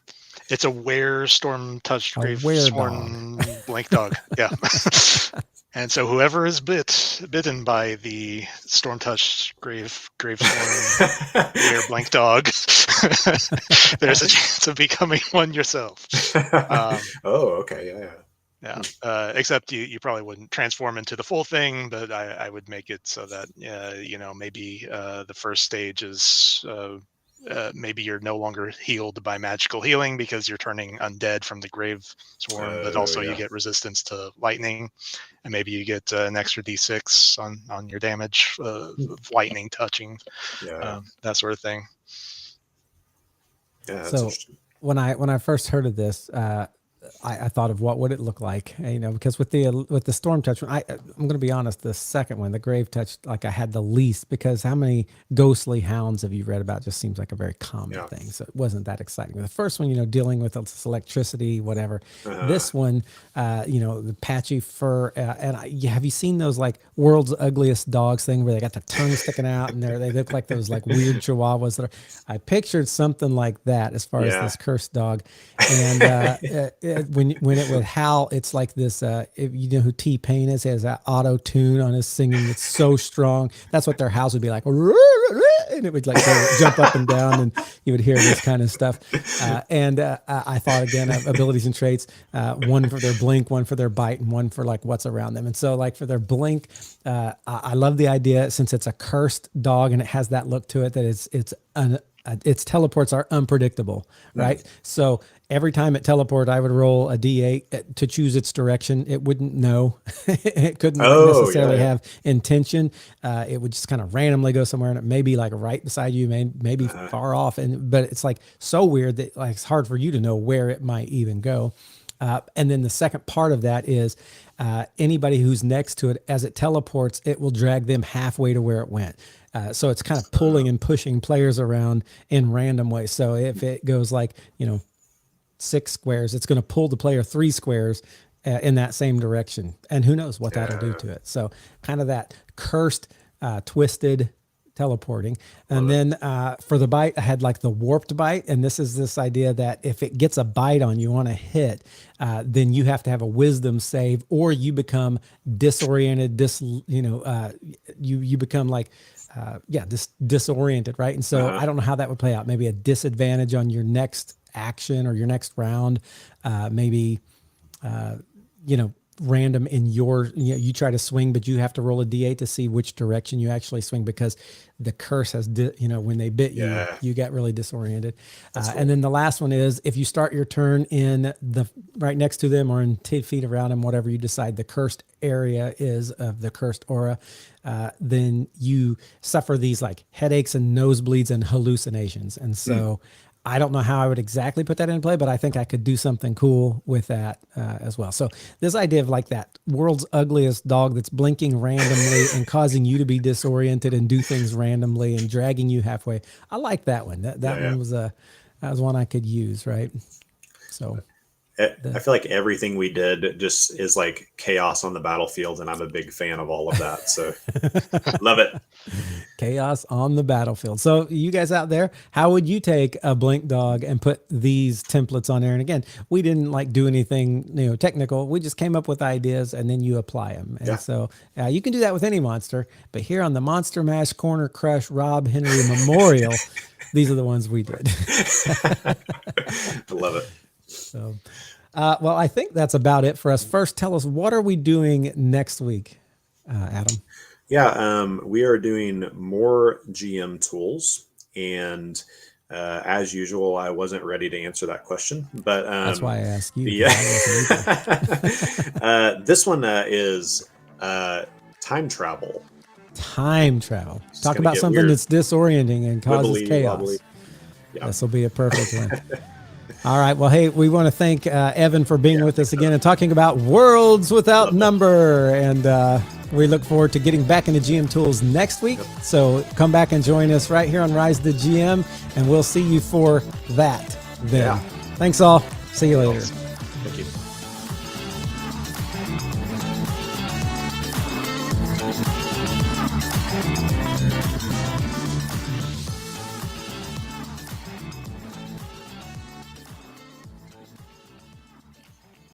it's a were storm touched A grave were dog. sworn blink dog. Yeah. And so whoever is bitten by the storm touched grave sworn were blank dog, there's a chance of becoming one yourself. oh, okay, yeah. Yeah, except you probably wouldn't transform into the full thing, but I would make it so that maybe the first stage is maybe you're no longer healed by magical healing because you're turning undead from the grave sworn, but Oh, also you yeah. get resistance to lightning, and maybe you get an extra d6 on your damage of lightning touching, Yeah. that sort of thing. Yeah, that's So interesting. when I first heard of this, I thought of what would it look like, because with the storm touch one, I'm going to be honest, the second one, the grave touch, like I had the least, because how many ghostly hounds have you read about? Just seems like a very common Yeah. thing, so it wasn't that exciting. The first one, dealing with this electricity, whatever. This one, the patchy fur, have you seen those like world's ugliest dogs thing where they got their tongue sticking out and they look like those like weird chihuahuas that are? I pictured something like that as far as Yeah. this cursed dog, and when it would howl, it's like this. If you know who T-Pain is, he has that auto tune on his singing. It's so strong. That's what their house would be like, and it would like jump up and down, and you would hear this kind of stuff. And I thought again of abilities and traits: one for their blink, one for their bite, and one for like what's around them. And so, like for their blink, I love the idea, since it's a cursed dog and it has that look to it, that it's its teleports are unpredictable, right? So every time it teleported, I would roll a D8 to choose its direction. It wouldn't know. It couldn't necessarily have intention. It would just kind of randomly go somewhere, and it may be like right beside you, maybe far off. But it's like so weird that like it's hard for you to know where it might even go. And then the second part of that is anybody who's next to it, as it teleports, it will drag them halfway to where it went. So it's kind of pulling and pushing players around in random ways. So if it goes like, 6 squares, it's going to pull the player 3 squares in that same direction. And who knows what that'll do to it. So kind of that cursed, twisted teleporting. And then for the bite, I had like the warped bite. And this is this idea that if it gets a bite on you on a hit, then you have to have a wisdom save, or you become disoriented, you become like, disoriented, right? And so I don't know how that would play out. Maybe a disadvantage on your next action or your next round, maybe random in your, you try to swing, but you have to roll a D8 to see which direction you actually swing, because the curse has, when they bit you, you get really disoriented. Cool. And then the last one is if you start your turn in the right next to them or in 10 feet around them, whatever you decide the cursed area is of the cursed aura, then you suffer these like headaches and nosebleeds and hallucinations. And so I don't know how I would exactly put that in play, but I think I could do something cool with that as well. So this idea of like that world's ugliest dog that's blinking randomly and causing you to be disoriented and do things randomly and dragging you halfway. I like that one. That one was that was one I could use, right? So I feel like everything we did just is like chaos on the battlefield, and I'm a big fan of all of that. So love it. Chaos on the battlefield. So you guys out there, how would you take a blink dog and put these templates on there? And again, we didn't like do anything technical. We just came up with ideas and then you apply them. And so you can do that with any monster. But here on the Monster Mash Corner Crush Rob Henry Memorial, these are the ones we did. I love it. So, well, I think that's about it for us. First, tell us, what are we doing next week, Adam? Yeah, we are doing more GM tools, and as usual, I wasn't ready to answer that question, but that's why I asked you. Yeah, this one is time travel. Time travel. Talk about something that's disorienting and causes chaos. Yeah. This will be a perfect one. All right. Well, hey, we want to thank Evan for being with us again and talking about worlds without number. And we look forward to getting back into GM Tools next week. So come back and join us right here on Rise the GM, and we'll see you for that then. Thanks all. See you later. Thank you.